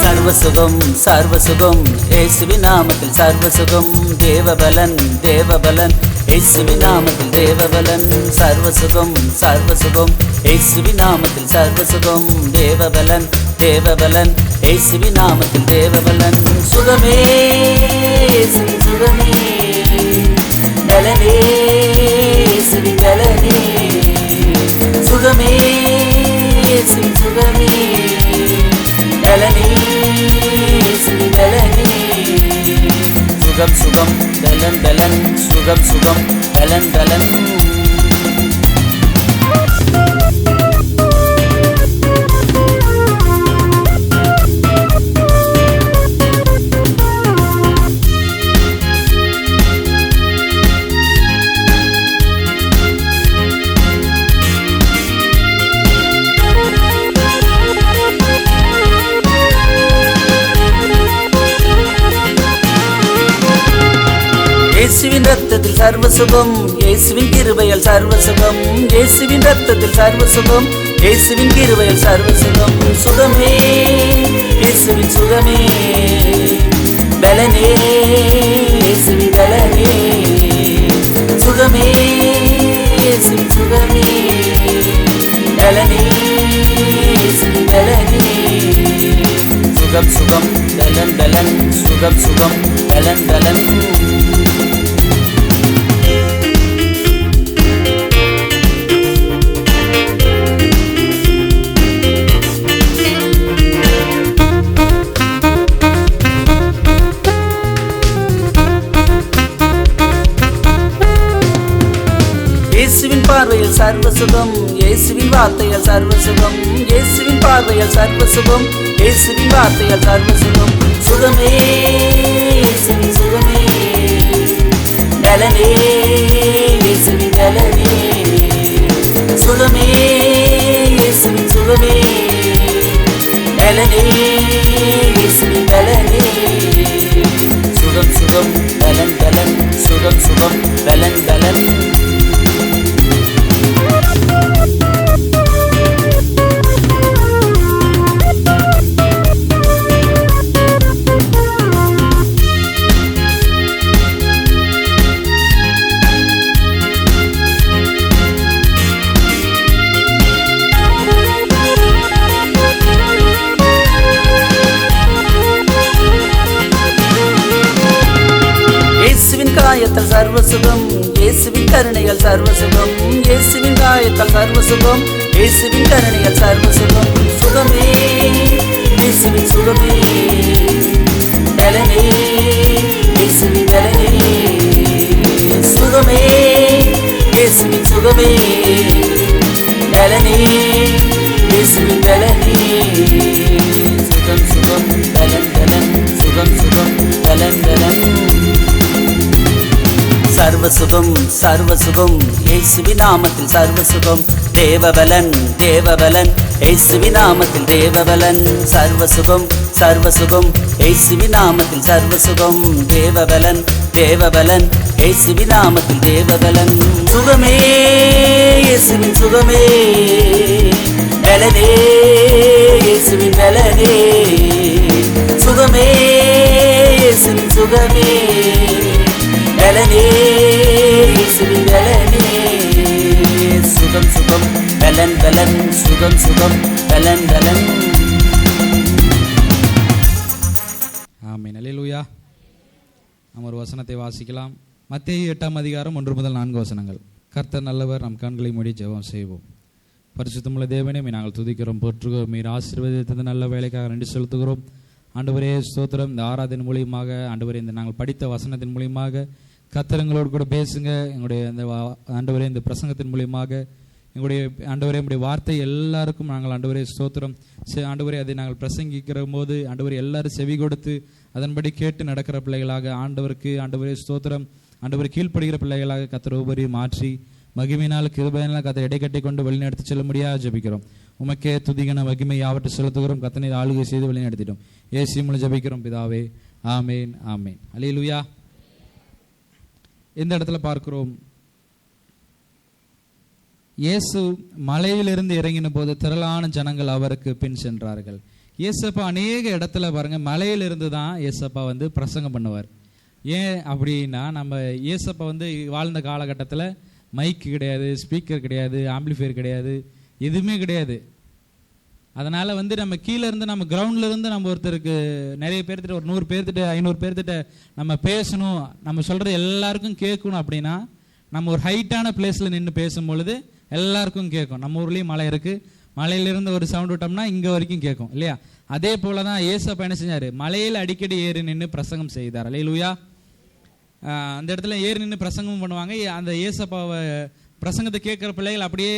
சர்வசுகம் சர்வசுகம் இயேசுவின் நாமத்தில் சர்வசுகம். தேவபலன் தேவபலன் இயேசுவின் நாமத்தில் தேவபலன். சர்வசுகம் சர்வசுகம் இயேசுவின் நாமத்தில் சர்வசுகம். தேவபலன் தேவபலன் இயேசுவின் நாமத்தில் தேவபலன். சுகமே இயேசுவின் சுகமே, பலனே இயேசுவின் பலனே. சுகமே இயேசுவின் சுகமே, பலனே இயேசுவின் பலனே. சுகம் சுகம் பலன் பலன், சுகம் சுகம் பலன் பலன். இயேசுவின் ரத்தத்தில் சர்வசுகம், இயேசுவின் கிருபையால் சர்வசுகம். இயேசுவின் ரத்தத்தில் சர்வசுகம், இயேசுவின் கிருபையால் சர்வசுகம். சுகமே இயேசுவின் சுகமே, பலனே இயேசுவின் பலனே. சுகமே இயேசுவின் சுகமே, பலனே இயேசுவின் பலனே. சுகம் சுகம் பலன் பலன், சுகம் சுகம் பலன் பலன். இயேசுவின் பார்வையில் சர்வசுகம், இயேசுவின் வார்த்தையால் சர்வசுகம். இயேசுவின் பார்வையால் சர்வசுகம், இயேசுவின் வார்த்தையால் சர்வசுகம். சுகமே இயேசுவின் சுகமே, பலனே இயேசுவின் பலனே. சுகமே இயேசுவின் சுகமே, பலனே இயேசுவின் பலனே. சுகம் சுகம் பலன் பலன், சுகம் சுகம் பலன் பலன். காயத்தால் சர்வசுகம், இயேசுவின் கருணையால் சர்வசுகம். இயேசுவின் காயத்தால் சர்வசுகம், இயேசுவின் கருணையால் சர்வசுகம். சுகமே இயேசுவின் சுகமே, பலனே இயேசுவின் பலனே. சுகமே இயேசுவின் சுகமே, பலனே இயேசுவின் பலனே. சுகம் சுகம் பலன் பலன், சுகம் சுகம் பலன் பலன். சர்வசுகம் சர்வசுகம் இயேசுவின் நாமத்தில் சர்வசுகம். தேவபலன் தேவபலன் இயேசுவின் நாமத்தில் தேவபலன். சர்வசுகம் சர்வசுகம் இயேசுவின் நாமத்தில் சர்வசுகம். தேவபலன் தேவபலன் இயேசுவின் நாமத்தில் தேவபலன். சுகமே இயேசுவின் சுகமே, பலனே இயேசுவின் பலனே. சுகமே இயேசுவின் சுகமே, பலனே இயேசுவின் பலனே. சுகம் சுகம் பலன் பலன், சுகம் சுகம் பலன் பலன். ஆமென். அல்லேலூயா. நாம் ஒரு வசனத்தை வாசிக்கலாம். மத்தேயு 8ஆம் அதிகாரம் 1 முதல் 4 வசனங்கள். கர்த்தர் நல்லவர், நம் கண்களை மூடி ஜெபம் செய்வோம். பரிசுத்தமுள்ள தேவனே, நாங்கள் துதிக்கிறோம், போற்றுகிறோம். நீர் ஆசீர்வதித்தது நல்ல வேலைக்காக நன்றி செலுத்துகிறோம். ஆண்டவரே ஸ்தோத்திரம். இந்த ஆராதனை மூலியமாக ஆண்டவரே, இந்த நாங்கள் படித்த வசனத்தின் மூலியமாக கர்த்தரங்களோடு கூட பேசுங்க. எங்களுடைய இந்த ஆண்டவரே, இந்த பிரசங்கத்தின் மூலியமாக எங்களுடைய ஆண்டவரே, நம்முடைய வார்த்தை எல்லாருக்கும் நாங்கள் ஆண்டவரே ஸ்தோத்திரம் ஆண்டவரே, அதை நாங்கள் பிரசங்கிக்கிற போது ஆண்டவரே எல்லாரும் செவி கொடுத்து அதன்படி கேட்டு நடக்கிற பிள்ளைகளாக ஆண்டவருக்கு ஆண்டவரே ஸ்தோத்திரம் ஆண்டவரை கீழ்ப்படுகிற பிள்ளைகளாக கர்த்தர் ஒவ்வொரு மாற்றி மகிமையினால் கிருபையினால் கத்தை இடைக்கட்டி கொண்டு வழிநடத்தி செல்ல முடியாது ஜெபிக்கிறோம். உமக்கே துதிகன மகிமை யாவற்றை செலுத்துகிறோம். கத்தனை ஆளுகை செய்து வழிநடத்திட்டோம். இயேசு மூலம் ஜெபிக்கிறோம் பிதாவே, ஆமேன் ஆமேன். அல்லேலூயா. இந்த இடத்துல பார்க்கிறோம், இயேசு மலையிலிருந்து இறங்கின போது திரளான ஜனங்கள் அவருக்கு பின் சென்றார்கள். இயேசப்பா அநேக இடத்துல பாருங்க மலையிலிருந்து தான் இயேசப்பா வந்து பிரசங்கம் பண்ணுவார். ஏன் அப்படின்னா, நம்ம இயேசப்பா வந்து வாழ்ந்த காலகட்டத்தில் மைக்கு கிடையாது, ஸ்பீக்கர் கிடையாது, ஆம்பிளிஃபையர் கிடையாது, எதுவுமே கிடையாது. அதனால் வந்து நம்ம கீழே இருந்து நம்ம கிரவுண்டில் இருந்து நம்ம ஒருத்தருக்கு நிறைய பேர்த்திட்ட ஒரு 100 பேர்த்திட்ட 500 பேர்த்திட்ட நம்ம பேசணும், நம்ம சொல்கிறது எல்லாருக்கும் கேட்கணும் அப்படின்னா நம்ம ஒரு ஹைட்டான பிளேஸில் நின்று பேசும்பொழுது எல்லாருக்கும் கேட்கும். நம்ம ஊர்லேயும் மலை இருக்குது, மலையிலிருந்து ஒரு சவுண்ட் விட்டோம்னா இங்கே வரைக்கும் கேட்கும் இல்லையா? அதே போல தான் இயேசப்பா என்ன செஞ்சார், மலையில் அடிக்கடி ஏறி நின்று பிரசங்கம் செய்தார். அல்லேலூயா. அந்த இடத்துல ஏறி நின்று பிரசங்கம் பண்ணுவாங்க. அந்த இயேசப்பாவை பிரசங்கத்தை கேட்குற பிள்ளைகள் அப்படியே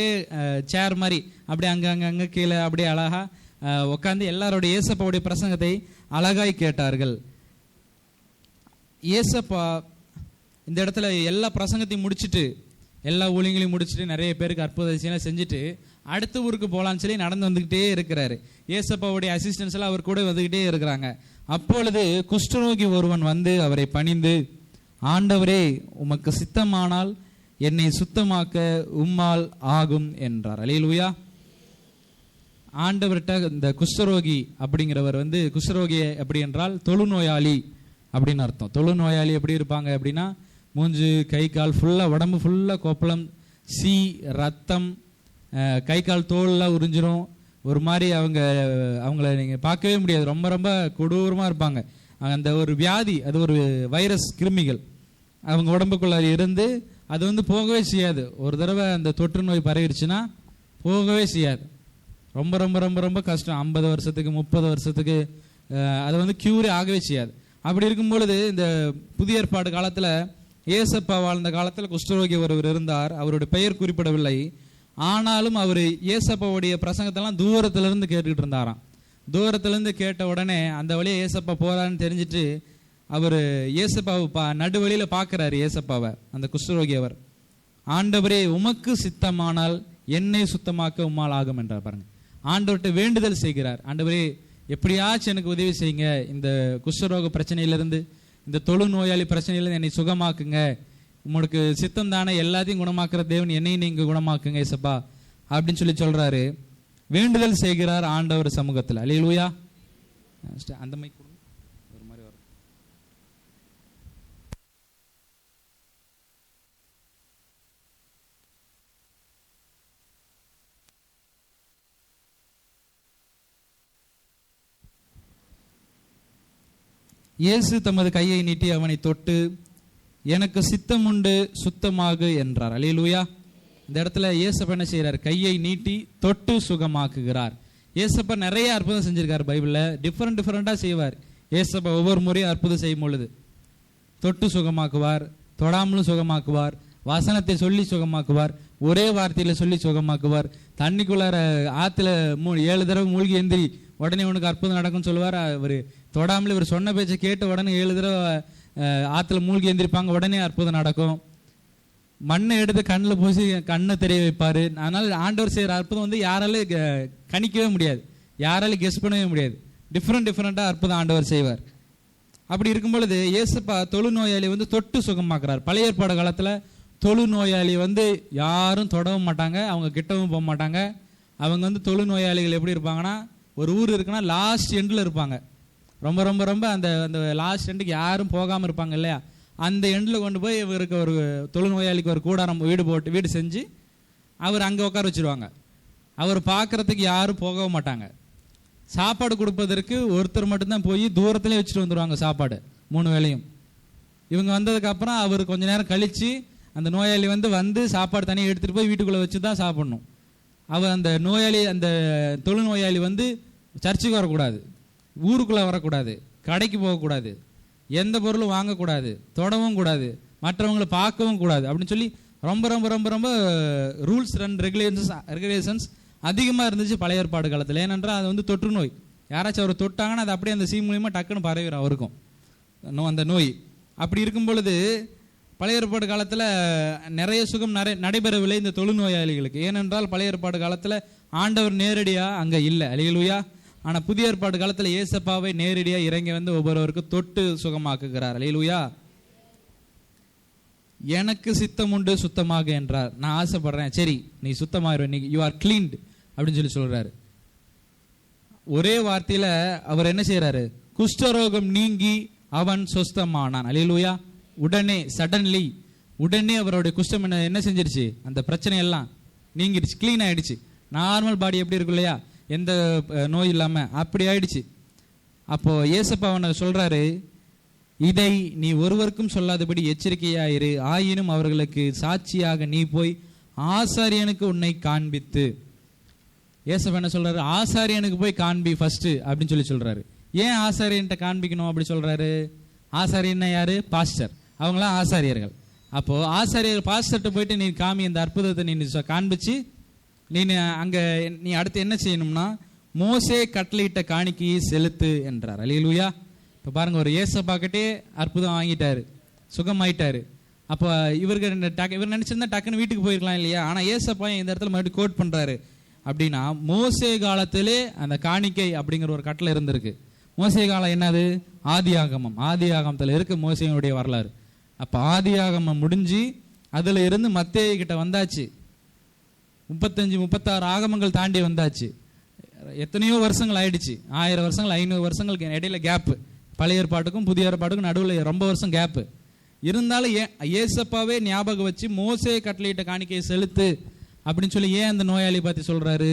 சேர் மாதிரி அப்படியே அங்கே கீழே அப்படியே அழகாக உட்காந்து எல்லாரோடைய இயேசப்பாவுடைய பிரசங்கத்தை அழகாய் கேட்டார்கள். இயேசப்பா இந்த இடத்துல எல்லா பிரசங்கத்தையும் முடிச்சுட்டு எல்லா ஊழியங்களையும் முடிச்சுட்டு நிறைய பேருக்கு அற்புத அதிசயம்லாம் செஞ்சுட்டு அடுத்த ஊருக்கு போகலான்னு சொல்லி நடந்து வந்துக்கிட்டே இருக்கிறாரு. இயேசப்பாவுடைய அசிஸ்டன்ஸ் எல்லாம் அவர் கூட வந்துக்கிட்டே இருக்கிறாங்க. அப்பொழுது குஷ்டரோகி ஒருவன் வந்து அவரை பணிந்து, ஆண்டவரே, உமக்கு சித்தமானால் என்னை சுத்தமாக்க உம்மால் ஆகும் என்றார். அல்லேலூயா. ஆண்டவர்கிட்ட இந்த குஷ்டரோகி அப்படிங்கிறவர் வந்து, குஷ்டரோகி அப்படி என்றால் தொழுநோயாளி அப்படின்னு அர்த்தம். தொழுநோயாளி எப்படி இருப்பாங்க அப்படின்னா, மூஞ்சு கை கால் ஃபுல்லாக, உடம்பு ஃபுல்லாக கொப்பளம், ரத்தம், கை கால் தோல்லாம் உறிஞ்சிரும். ஒரு மாதிரி அவங்கள நீங்கள் பார்க்கவே முடியாது, ரொம்ப ரொம்ப கொடூரமாக இருப்பாங்க. அந்த ஒரு வியாதி, அது ஒரு வைரஸ், கிருமிகள் அவங்க உடம்புக்குள்ள இருந்து அது வந்து போகவே செய்யாது. ஒரு தடவை அந்த தொற்று நோய் பரவிடுச்சுன்னா போகவே செய்யாது. ரொம்ப ரொம்ப ரொம்ப ரொம்ப கஷ்டம். 50 வருஷத்துக்கு 30 வருஷத்துக்கு அது வந்து க்யூரே ஆகவே செய்யாது. அப்படி இருக்கும் பொழுது இந்த புதிய ஏற்பாடு காலத்தில், இயேசப்பா வாழ்ந்த காலத்தில் குஷ்டரோகி ஒருவர் இருந்தார். அவருடைய பெயர் குறிப்பிடவில்லை. ஆனாலும் அவர் இயேசப்பாவுடைய பிரசங்கத்தெல்லாம் தூரத்திலிருந்து கேட்டுக்கிட்டு இருந்தாராம். தூரத்திலிருந்து கேட்ட உடனே அந்த வழியை இயேசப்பா போறான்னு தெரிஞ்சுட்டு அவர் இயேசப்பாவை நடுவழியில் பார்க்குறாரு. இயேசப்பாவை அந்த குஷ்டரோகி அவர், ஆண்டவரே, உமக்கு சித்தமானால் என்னை சுத்தமாக்க உம்மால் ஆகும் என்றார். பாருங்க, ஆண்டவர்கிட்ட வேண்டுதல் செய்கிறார். ஆண்டவரே, எப்படியாச்சும் எனக்கு உதவி செய்யுங்க, இந்த குஷ்டரோக பிரச்சனையிலிருந்து, இந்த தொழுநோயாளி பிரச்சனையிலிருந்து என்னை சுகமாக்குங்க, உங்களுக்கு சித்தம் தானே, எல்லாத்தையும் குணமாக்குற தேவன், என்னையும் நீங்க குணமாக்குங்க இயேசப்பா அப்படின்னு சொல்லி சொல்றாரு. வேண்டுதல் செய்கிறார் ஆண்டவர் சமூகத்தில். அல்லேலூயா. அந்த மைக் ஒரு மாதிரி வரும். இயேசு தமது கையை நீட்டி அவனை தொட்டு, எனக்கு சித்தம் உண்டு, சுத்தமாகு என்றார். அல்லேலூயா. இந்த இடத்துல இயேசப்பா என்ன செய்யறார், கையை நீட்டி தொட்டு சுகமாக்குகிறார். இயேசப்பா நிறைய அற்புதம் செஞ்சிருக்கார் பைபிள்ல, டிஃப்ரெண்டா செய்வார். இயேசப்பா ஒவ்வொரு முறையும் அற்புதம் செய்யும் பொழுது தொட்டு சுகமாக்குவார், தொடாமலும் சுகமாக்குவார், வசனத்தை சொல்லி சுகமாக்குவார், ஒரே வார்த்தையில சொல்லி சுகமாக்குவார். தண்ணிக்குள்ளார ஆத்துல 7 தடவை மூழ்கி எந்திரி, உடனே உனக்கு அற்புதம் நடக்கும்னு சொல்லுவார். அவர் தொடாமலே இவர் சொன்ன பேச்சை கேட்ட உடனே 7 தடவை ஆற்றுல மூழ்கி எந்திரிப்பாங்க, உடனே அற்புதம் நடக்கும். மண்ணை எடுத்து கண்ணில் பூசி கண்ணை தெரிய வைப்பார். அதனால் ஆண்டவர் செய்கிற அற்புதம் வந்து யாராலும் கணிக்கவே முடியாது, யாராலும் கெஸ் பண்ணவே முடியாது. டிஃப்ரெண்ட்டாக அற்புதம் ஆண்டவர் செய்வார். அப்படி இருக்கும் பொழுது இயேசுப்பா தொழுநோயாளி வந்து தொட்டு சுகமாக்குறார். பழைய ஏற்பாடு காலத்தில் தொழுநோயாளி வந்து யாரும் தொடவும் மாட்டாங்க, அவங்க கிட்டவும் போக மாட்டாங்க. அவங்க வந்து தொழுநோயாளிகள் எப்படி இருப்பாங்கன்னா, ஒரு ஊர் இருக்குன்னா லாஸ்ட் எண்டில் இருப்பாங்க. ரொம்ப ரொம்ப ரொம்ப அந்த அந்த லாஸ்ட் எண்டுக்கு யாரும் போகாமல் இருப்பாங்க இல்லையா? அந்த எண்டில் கொண்டு போய் இவருக்கு ஒரு தொழுநோயாளிக்கு ஒரு கூடாரம் வீடு செஞ்சு அவர் அங்கே உட்கார வச்சுருவாங்க. அவர் பார்க்குறதுக்கு யாரும் போகவும் மாட்டாங்க. சாப்பாடு கொடுப்பதற்கு ஒருத்தர் மட்டும்தான் போய் தூரத்துலேயே வச்சுட்டு வந்துடுவாங்க சாப்பாடு 3 வேளையும். இவங்க வந்ததுக்கப்புறம் அவர் கொஞ்ச நேரம் கழித்து அந்த நோயாளி வந்து சாப்பாடு தனியாக எடுத்துகிட்டு போய் வீட்டுக்குள்ளே வச்சு தான் சாப்பிடணும். அவர் அந்த நோயாளி, அந்த தொழுநோயாளி வந்து சர்ச்சுக்கு வரக்கூடாது, ஊருக்குள்ளே வரக்கூடாது, கடைக்கு போகக்கூடாது, எந்த பொருளும் வாங்கக்கூடாது, தொடவும் கூடாது, மற்றவங்களை பார்க்கவும் கூடாது அப்படின்னு சொல்லி ரொம்ப ரொம்ப ரொம்ப ரொம்ப ரூல்ஸ் அண்ட் ரெகுலேஷன்ஸ் அதிகமாக இருந்துச்சு பழைய ஏற்பாடு காலத்தில். ஏனென்றால் அது வந்து தொற்று நோய். யாராச்சும் அவர் தொட்டாங்கன்னா அது அப்படியே அந்த சீ மூலியமாக டக்குன்னு பரவிடும் அவருக்கும் அந்த நோய். அப்படி இருக்கும் பொழுது பழைய ஏற்பாடு காலத்தில் நிறைய சுகம் நடைபெறவில்லை இந்த தொழுநோயாளிகளுக்கு. ஏனென்றால் பழைய ஏற்பாடு காலத்தில் ஆண்டவர் நேரடியாக அங்கே இல்லை. அல்லேலூயா. ஆனால் புதிய ஏற்பாடு காலத்தில் இயேசப்பாவை நேரடியாக இறங்கி வந்து ஒவ்வொருவருக்கும் தொட்டு சுகமாக்குகிறார். அல்லேலூயா. எனக்கு சித்தம் உண்டு சுத்தமாக என்றார். நான் ஆசைப்படுறேன், சரி நீ சுத்தமாகிற, நீ யூ ஆர் கிளீன்ட் அப்படின்னு சொல்றாரு. ஒரே வார்த்தையில அவர் என்ன செய்யறாரு? குஷ்டரோகம் நீங்கி அவன் சொஸ்தமானான். அல்லேலூயா. உடனே சடன்லி உடனே அவருடைய குஷ்டம் என்ன செஞ்சிருச்சு? அந்த பிரச்சனை எல்லாம் நீங்கிடுச்சு, கிளீன் ஆயிடுச்சு. நார்மல் பாடி எப்படி இருக்கும் இல்லையா, எந்த நோய் இல்லாம அப்படி ஆயிடுச்சு. அப்போ ஏசப்பா அவனை சொல்றாரு, இதை நீ ஒருவருக்கும் சொல்லாதபடி எச்சரிக்கையாயிரு, ஆயினும் அவர்களுக்கு சாட்சியாக நீ போய் ஆசாரியனுக்கு உன்னை காண்பித்து. ஏசப்பா என்ன சொல்றாரு? ஆசாரியனுக்கு போய் காண்பி ஃபர்ஸ்ட் அப்படின்னு சொல்றாரு. ஏன் ஆசாரியன்ட்ட காண்பிக்கணும் அப்படி சொல்றாரு? ஆசாரியன்னா யாரு? பாஸ்டர். அவங்களாம் ஆசாரியர்கள். அப்போ ஆசாரியர் பாஸ்டர்ட்ட போயிட்டு நீ காமி, இந்த அற்புதத்தை நீ காண்பிச்சு நீ அங்க நீ அடுத்து என்ன செய்யணும்னா மோசே கட்டளையிட்ட காணிக்கையை செலுத்து என்றார். அல்லேலூயா. இப்போ பாருங்க, ஒரு ஏசப்பாக்கிட்டே அற்புதம் வாங்கிட்டாரு, சுகமாயிட்டாரு. அப்போ இவர் நினைச்சிருந்தா டக்குன்னு வீட்டுக்கு போயிருக்கலாம் இல்லையா? ஆனா ஏசப்பா இந்த இடத்துல மறுபடியும் கோட் பண்றாரு. அப்படின்னா மோசே காலத்திலே அந்த காணிக்கை அப்படிங்கிற ஒரு கட்டளை இருந்திருக்கு. மோசே காலம் என்னது? ஆதியாகமம். ஆதியாகமத்தில் இருக்கு மோசேனுடைய வரலாறு. அப்போ ஆதியாகமம் முடிஞ்சு அதுல இருந்து மத்தேயு கிட்ட வந்தாச்சு. 35-36 ஆகமங்கள் தாண்டி வந்தாச்சு. எத்தனையோ வருஷங்கள் ஆயிடுச்சு. 1000 வருஷங்கள் 500 வருஷங்களுக்கு இடையில கேப்பு. பழைய ஏற்பாட்டுக்கும் புதிய ஏற்பாட்டுக்கும் நடுவில் ரொம்ப வருஷம் கேப்பு இருந்தாலும் ஏசப்பாவே ஞாபகம் வச்சு மோசே கட்டளையிட்ட காணிக்கையை செலுத்து அப்படின்னு சொல்லி ஏன் அந்த நோயாளி பத்தி சொல்றாரு?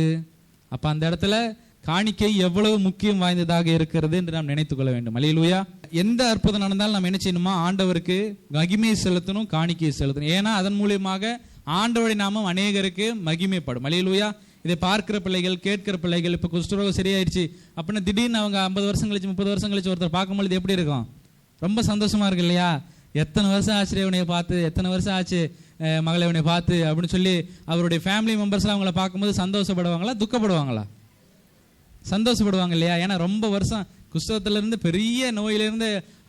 அப்ப அந்த இடத்துல காணிக்கை எவ்வளவு முக்கியம் வாய்ந்ததாக இருக்கிறது என்று நாம் நினைத்துக் கொள்ள வேண்டும். அல்லேலூயா. எந்த அற்புதம் நடந்தாலும் நாம் என்ன செய்யணுமா? ஆண்டவருக்கு மகிமையை செலுத்தணும், காணிக்கையை செலுத்தணும். ஏன்னா அதன் மூலியமாக ஆண்டவருடைய நாமம் அநேகருக்கு மகிமைப்படும். அல்லேலூயா. இதை பார்க்கிற பிள்ளைகள், கேட்கிற பிள்ளைகள், இப்ப குஷ்டரோகம் சரியாயிடுச்சு அப்படின்னு திடீர்னு அவங்க 50 வருஷம் கழிச்சு 30 வருஷம் கழிச்சு ஒருத்தர் பார்க்கும்போது எப்படி இருக்கும்? ரொம்ப சந்தோஷமா இருக்கு இல்லையா? எத்தனை வருஷம் ஆச்சு இவனைய பார்த்து, எத்தனை வருஷம் ஆச்சு மகளை இவனை பார்த்து அப்படின்னு சொல்லி அவருடைய ஃபேமிலி மெம்பர்ஸ்லாம் அவங்கள பார்க்கும்போது சந்தோஷப்படுவாங்களா, துக்கப்படுவாங்களா? சந்தோஷப்படுவாங்க இல்லையா? ஏன்னா ரொம்ப வருஷம் குஷ்டத்திலிருந்து பெரிய நோயிலிருந்து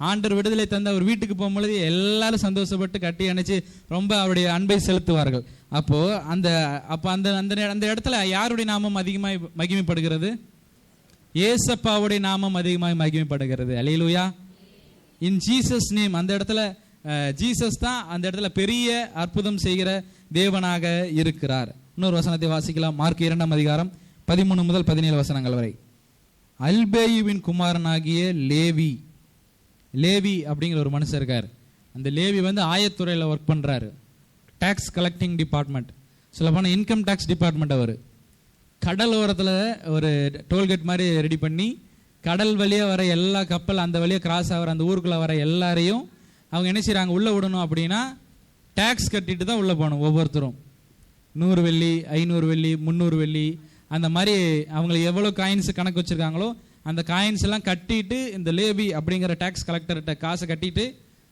ஆண்டவர் விடுதலை தந்து அவர் வீட்டுக்கு போகும்பொழுது எல்லாரும் சந்தோஷப்பட்டு கட்டி அணைச்சு ரொம்ப அவருடைய அன்பை செலுத்துவார்கள். அப்போ அந்த அந்த இடத்துல யாருடைய நாமம் அதிகமாய் மகிமைப்படுகிறது? ஏசப்பாவுடைய நாமம் அதிகமாய் மகிமைப்படுகிறது. அல்லேலூயா. In Jesus name. அந்த இடத்துல ஜீசஸ் தான் அந்த இடத்துல பெரிய அற்புதம் செய்கிற தேவனாக இருக்கிறார். இன்னொரு வசனத்தை வாசிக்கலாம். மார்க் 2 அதிகாரம் 13 முதல் 17 வசனங்கள் வரை. அல்பேயுவின் குமாரனாகிய லேவி. லேவி அப்படிங்கிற ஒரு மனுஷன் இருக்கார். அந்த லேவி ஆயத்துறையில் ஒர்க் பண்றாரு. டாக்ஸ் கலெக்டிங் டிபார்ட்மெண்ட், சொல்ல போனால் இன்கம் டாக்ஸ் டிபார்ட்மெண்ட். அவர் கடல் ஓரத்தில் ஒரு டோல்கேட் மாதிரி ரெடி பண்ணி கடல் வழியாக வர எல்லா கப்பல் அந்த வழியாக கிராஸ் ஆகிற அந்த ஊருக்குள்ளே வர எல்லாரையும் அவங்க என்ன செய்கிறாங்க? உள்ளே விடணும் அப்படின்னா டேக்ஸ் கட்டிட்டு தான் உள்ளே போகணும். ஒவ்வொருத்தரும் 100 வெள்ளி, 500 வெள்ளி, 300 வெள்ளி, அந்த மாதிரி அவங்களுக்கு எவ்வளோ காயின்ஸ் கணக்கு வச்சுருக்காங்களோ அந்த காயின்ஸ் எல்லாம் கட்டிட்டு இந்த லேவி அப்படிங்கிற டேக்ஸ் கலெக்டர்கிட்ட காசை கட்டிட்டு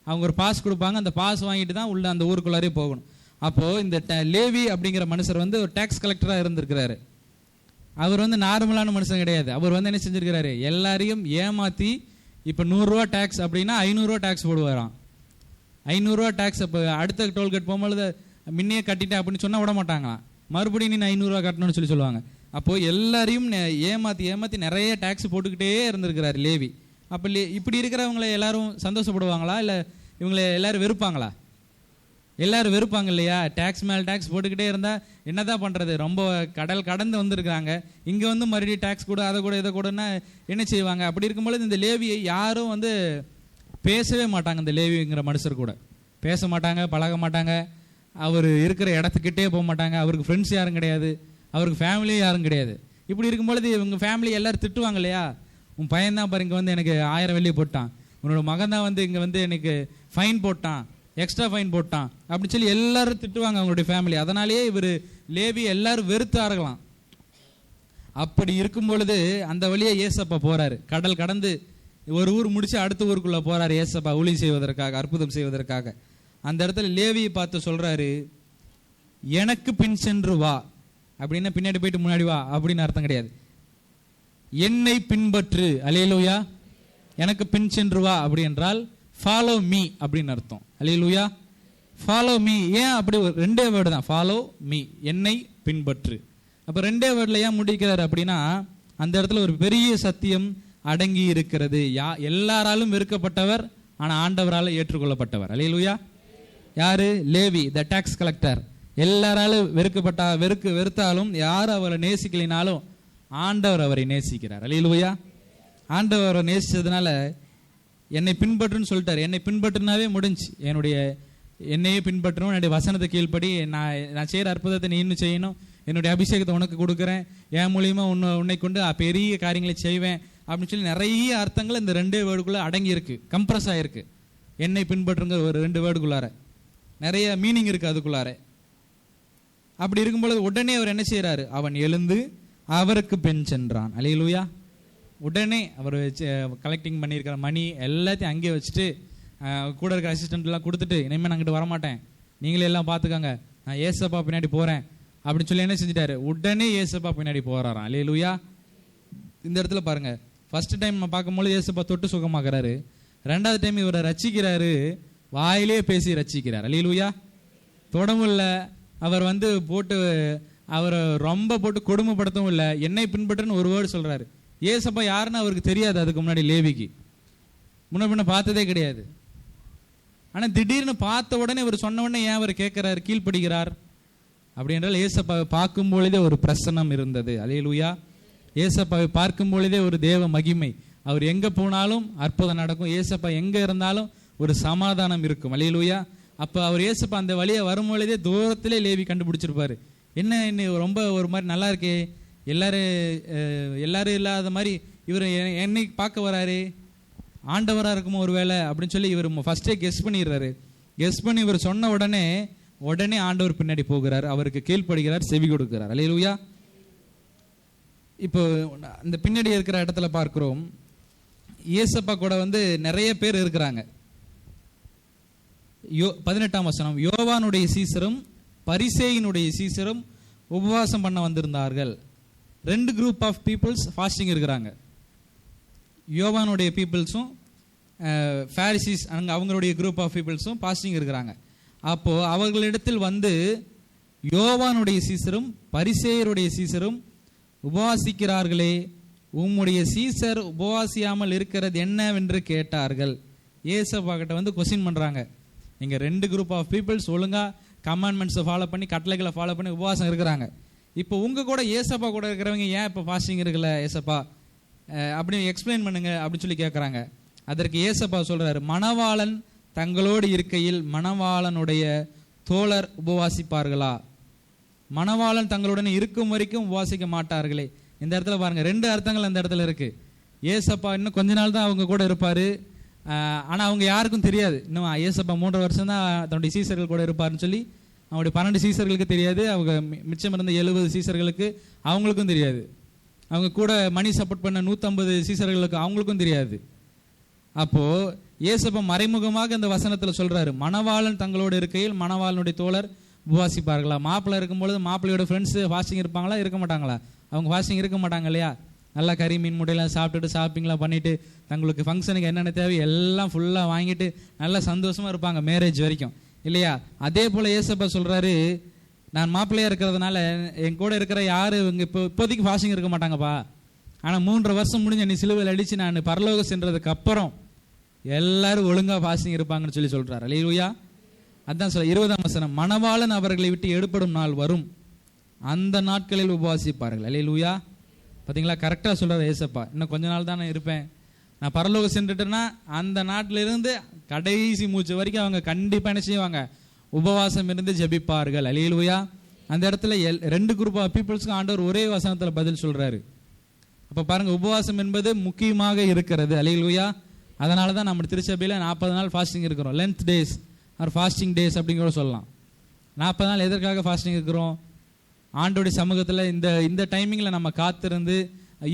அவங்க ஒரு பாஸ் கொடுப்பாங்க. அந்த பாஸ் வாங்கிட்டு தான் உள்ள அந்த ஊருக்குள்ளாரே போகணும். அப்போது இந்த லேவி அப்படிங்கிற மனுஷர் ஒரு டேக்ஸ் கலெக்டராக இருந்திருக்கிறாரு. அவர் நார்மலான மனுஷன் கிடையாது. அவர் என்ன செஞ்சிருக்கிறாரு? எல்லாரையும் ஏமாற்றி இப்போ 100 ரூபா டேக்ஸ் அப்படின்னா 500 ரூபா டேக்ஸ் போடுவாராம். 500 ரூபா டேக்ஸ். இப்போ அடுத்த டோல்கேட் போகும்பொழுது முன்னையே கட்டிட்டேன் அப்படின்னு சொன்னால் விட மாட்டாங்களாம். மறுபடியும் நீ 500 ரூபா கட்டணும்னு சொல்லுவாங்க. அப்போது எல்லாரையும் ஏமாற்றி நிறைய டேக்ஸ் போட்டுக்கிட்டே இருந்திருக்கிறார் லேவி. அப்போ இப்படி இருக்கிறவங்களை எல்லாரும் சந்தோஷப்படுவாங்களா, இல்லை இவங்களை எல்லாரும் வெறுப்பாங்களா? எல்லாரும் வெறுப்பாங்க இல்லையா? டேக்ஸ் மேலே டேக்ஸ் போட்டுக்கிட்டே இருந்தால் என்னதான் பண்ணுறது? ரொம்ப கடல் கடந்து வந்திருக்காங்க, இங்கே மறுபடியும் டேக்ஸ் கூட அதை கூட இதை கூடன்னா என்ன செய்வாங்க? அப்படி இருக்கும்பொழுது இந்த லேவியை யாரும் பேசவே மாட்டாங்க. இந்த லேவிங்கிற மனுஷர் கூட பேச மாட்டாங்க, பழக மாட்டாங்க, அவர் இருக்கிற இடத்துக்கிட்டே போக மாட்டாங்க. அவருக்கு ஃப்ரெண்ட்ஸ் யாரும் கிடையாது, அவருக்கு ஃபேமிலியும் யாரும் கிடையாது. இப்படி இருக்கும்பொழுது இவங்க ஃபேமிலி எல்லாரும் திட்டுவாங்க இல்லையா? உன் பையன் தான் பாரு இங்கே எனக்கு 1000 வெள்ளி போட்டான், உன்னோட மகன் தான் இங்கே எனக்கு ஃபைன் போட்டான், எக்ஸ்ட்ரா ஃபைன் போட்டான் அப்படின்னு சொல்லி எல்லாரும் திட்டுவாங்க அவங்களுடைய ஃபேமிலி. அதனாலேயே இவர் லேவி எல்லாரும் வெறுத்தார்களாம். அப்படி இருக்கும் பொழுது அந்த வழியே ஏசப்பா போறாரு. கடல் கடந்து ஒரு ஊர் முடிச்சு அடுத்த ஊருக்குள்ள போறாரு ஏசப்பா ஊழியம் செய்வதற்காக, அற்புதம் செய்வதற்காக. அந்த இடத்துல லேவியை பார்த்து சொல்றாரு, எனக்கு பின் சென்று வா. அப்படின்னா பின்னாடி போயிட்டு முன்னாடி வா அப்படின்னு அர்த்தம் கிடையாது. என்னை பின்பற்று. அல்லேலூயா. எனக்கு பின் சென்று வா அப்படி என்றால் ஃபாலோ மீ அப்படின்னு அர்த்தம். அல்லேலூயா. Follow me. ஏன் அப்படி ஒரு ரெண்டே வேர்டு தான், ஃபாலோ மீ, என்னை பின்பற்று. அப்போ ரெண்டே வேர்டில் ஏன் முடிக்கிறார் அப்படின்னா, அந்த இடத்துல ஒரு பெரிய சத்தியம் அடங்கி இருக்கிறது. எல்லாராலும் வெறுக்கப்பட்டவர், ஆனால் ஆண்டவரால் ஏற்றுக்கொள்ளப்பட்டவர். அல்லேலூயா. யாரு? லேவி, த டாக்ஸ் கலெக்டர். எல்லாராலும் வெறுத்தாலும் யார் அவரை நேசிக்கலினாலும் ஆண்டவர் அவரை நேசிக்கிறார். அல்லேலூயா. ஆண்டவர் அவரை நேசிச்சதுனால என்னை பின்பற்றுன்னு சொல்லிட்டார். என்னை பின்பற்றுனாவே முடிஞ்சு. என்னையே பின்பற்றணும், என்னுடைய வசனத்தை கீழ்ப்படி, நான் செய்கிற அற்புதத்தை நீ இன்னும் செய்யணும், என்னுடைய அபிஷேகத்தை உனக்கு கொடுக்குறேன், என் மூலியமா உன்னை கொண்டு பெரிய காரியங்களை செய்வேன் அப்படின்னு சொல்லி நிறைய அர்த்தங்கள் இந்த ரெண்டே வேர்டுக்குள்ள அடங்கி இருக்கு, கம்ப்ரஸ் ஆயிருக்கு. என்னை பின்பற்றுங்க ஒரு 2 வேர்டுக்குள்ளார நிறைய மீனிங் இருக்கு அதுக்குள்ளார. அப்படி இருக்கும்பொழுது உடனே அவர் என்ன செய்யறாரு? அவன் எழுந்து அவருக்கு பின் சென்றான். அல்லேலூயா. உடனே அவர் கலெக்டிங் பண்ணியிருக்கிற மணி எல்லாத்தையும் அங்கேயே வச்சுட்டு கூட இருக்கிற அசிஸ்டன்ட் எல்லாம் கொடுத்துட்டு, இனிமேல் நான் அங்கிட்டு வரமாட்டேன், நீங்களே எல்லாம் பார்த்துக்கோங்க, நான் ஏசப்பா பின்னாடி போறேன் அப்படின்னு சொல்லி என்ன செஞ்சிட்டாரு? உடனே ஏசப்பா பின்னாடி போறாராம். அல்லேலூயா. இந்த இடத்துல பாருங்க, ஃபர்ஸ்ட் டைம் நம்ம பார்க்கும்போது ஏசப்பா தொட்டு சுகமாக்குறாரு. 2வது டைம் இவரை ரட்சிக்கிறாரு, வாயிலே பேசி ரட்சிக்கிறார். அல்லேலூயா. தொடமுல்ல, அவர் போட்டு அவரை ரொம்ப போட்டு கொடுமைப்படுத்தவும் இல்லை. என்னை பின்பற்றுன்னு ஒரு வேர்டு சொல்றாரு. ஏசப்பா யாருன்னு அவருக்கு தெரியாது. அதுக்கு முன்னாடி லேவிக்கு முன்ன பார்த்ததே கிடையாது. ஆனா திடீர்னு பார்த்த உடனே அவர் சொன்ன உடனே ஏன் அவர் கேட்கிறார், கீழ்ப்படுகிறார்? அப்படி என்றால் ஏசப்பாவை பார்க்கும் பொழுதே ஒரு பிரசன்னம் இருந்தது. அல்லேலூயா. ஏசப்பாவை பார்க்கும் பொழுதே ஒரு தேவ மகிமை. அவர் எங்க போனாலும் அற்புதம் நடக்கும். ஏசப்பா எங்க இருந்தாலும் ஒரு சமாதானம் இருக்கும். அல்லேலூயா. அப்ப அவர் ஏசப்பா அந்த வழியை வரும் பொழுதே தூரத்திலே லேவி கண்டுபிடிச்சிருப்பாரு. என்ன ரொம்ப ஒரு மாதிரி நல்லா இருக்கே, எல்லாரும் இல்லாத மாதிரி இவர் என்னை பார்க்க வராரு, ஆண்டவரா இருக்குமோ ஒரு வேலை அப்படின்னு சொல்லி இவர் ஃபர்ஸ்டே கெஸ் பண்ணிடுறாரு. கெஸ் பண்ணி இவர் சொன்ன உடனே ஆண்டவர் பின்னாடி போகிறார், அவருக்கு கீழ்ப்படுகிறார், செவி கொடுக்கிறார். அல்லேலூயா. இப்போ இந்த பின்னாடி இருக்கிற இடத்துல பார்க்கிறோம், ஏசப்பா கூட நிறைய பேர் இருக்கிறாங்க. 18ஆம் வசனம், யோவானுடைய சீசரும் பரிசேயினுடைய சீசரும் உபவாசம் பண்ண வந்திருந்தார்கள். 2 குரூப் ஆஃப் பீப்புள்ஸ் ஃபாஸ்டிங் இருக்கிறாங்க. யோவானுடைய பீப்புள்ஸும் ஃபாரிசீஸ் அவங்களுடைய குரூப் ஆஃப் பீப்புள்ஸும் ஃபாஸ்டிங் இருக்கிறாங்க. அப்போ அவர்களிடத்தில் யோவானுடைய சீசரும் பரிசேயருடைய சீசரும் உபவாசிக்கிறார்களே, உம்முடைய சீசர் உபவாசியாமல் இருக்கிறது என்னவென்று கேட்டார்கள். ஏசப்பா கிட்ட கொஸ்டின் பண்றாங்க. இங்க 2 குரூப் ஆஃப் பீப்புள்ஸ் ஒழுங்கா கமாண்ட்மெண்ட்ஸை ஃபாலோ பண்ணி, கட்டளைகளை ஃபாலோ பண்ணி உபவாசம் இருக்கிறாங்க. இப்போ உங்க கூட ஏசப்பா கூட இருக்கிறவங்க ஏன் இப்போ ஃபாஸ்டிங் இருக்கல ஏசப்பா அப்படி எக்ஸ்பிளைன் பண்ணுங்க அப்படின்னு சொல்லி கேட்குறாங்க. அதற்கு ஏசப்பா சொல்றாரு, மணவாளன் தங்களோடு இருக்கையில் மணவாளனுடைய தோழர் உபவாசிப்பார்களா? மணவாளன் தங்களுடன் இருக்கும் வரைக்கும் உபவாசிக்க மாட்டார்களே. இந்த இடத்துல பாருங்க, 2 அர்த்தங்கள் அந்த இடத்துல இருக்கு. ஏசப்பா இன்னும் கொஞ்ச நாள் தான் அவங்க கூட இருப்பாரு, ஆனா அவங்க யாருக்கும் தெரியாது. இன்னும் ஏசப்பா 3 வருஷம் தான் தன்னுடைய சீசர்கள் கூட இருப்பாருன்னு சொல்லி அவங்களுடைய 12 சீசர்களுக்கு தெரியாது. அவங்க மிச்சம் இருந்த 70 சீசர்களுக்கு அவங்களுக்கும் தெரியாது. அவங்க கூட மணி சப்போர்ட் பண்ண 150 சீசர்களுக்கு அவங்களுக்கும் தெரியாது. அப்போ ஏசப்பா மறைமுகமாக இந்த வசனத்துல சொல்றாரு, மணவாளன் தங்களோடு இருக்கையில் மணவாளனுடைய தோழர் உபவாசிப்பார்களா? மாப்பிள்ளை இருக்கும்பொழுது மாப்பிள்ளையோட ஃப்ரெண்ட்ஸ் ஃபாஸ்டிங் இருப்பாங்களா, இருக்க மாட்டாங்களா? அவங்க ஃபாஸ்டிங் இருக்க மாட்டாங்க இல்லையா? நல்லா கறி மீன் முட்டையெல்லாம் சாப்பிட்டுட்டு ஷாப்பிங்லாம் பண்ணிட்டு தங்களுக்கு ஃபங்க்ஷனுக்கு என்னென்ன தேவை எல்லாம் ஃபுல்லாக வாங்கிட்டு நல்லா சந்தோஷமா இருப்பாங்க மேரேஜ் வரைக்கும் இல்லையா? அதே போல ஏசப்பா சொல்றாரு, நான் மாப்பிள்ளையா இருக்கிறதுனால என் கூட இருக்கிற யாரு இவங்க இப்போதைக்கு ஃபாஸ்டிங் இருக்க மாட்டாங்கப்பா, ஆனா 3.5 வருஷம் முடிஞ்ச நீ சிலுவையில் அடிச்சு நான் பரலோகம் சென்றதுக்கு அப்புறம் எல்லாரும் ஒழுங்கா ஃபாஸ்டிங் இருப்பாங்கன்னு சொல்லி சொல்றாரு. அல்லேலூயா. அதான் சொல்ல 20ஆம் வசனம், மணவாளன் அவர்களை விட்டு எடுப்படும் நாள் வரும், அந்த நாட்களில் உபவாசிப்பார்கள். அல்லேலூயா. பார்த்தீங்களா, கரெக்டாக சொல்றாரு ஏசப்பா. இன்னும் கொஞ்ச நாள் தான் நான் இருப்பேன், நான் பரலோகம் சென்றுட்டேன்னா அந்த நாட்டிலிருந்து கடைசி மூச்சு வரைக்கும் அவங்க கண்டிப்பாக என்ன செய்வாங்க, உபவாசம் இருந்து ஜெபிப்பார்கள். அல்லேலூயா. அந்த இடத்துல 2 குரூப் ஆஃப் பீப்புள்ஸ்க்கு ஆண்டவர் ஒரே வசனத்தில் பதில் சொல்றாரு. அப்போ பாருங்க, உபவாசம் என்பது முக்கியமாக இருக்கிறது. அல்லேலூயா. அதனால தான் நம்ம திருச்சபையில் 40 நாள் ஃபாஸ்டிங் இருக்கிறோம். Lent days are fasting days அப்படிங்கிற சொல்லலாம். 40 நாள் எதற்காக ஃபாஸ்டிங் இருக்கிறோம்? ஆண்டோடைய சமூகத்தில் இந்த டைமிங்கில் நம்ம காத்திருந்து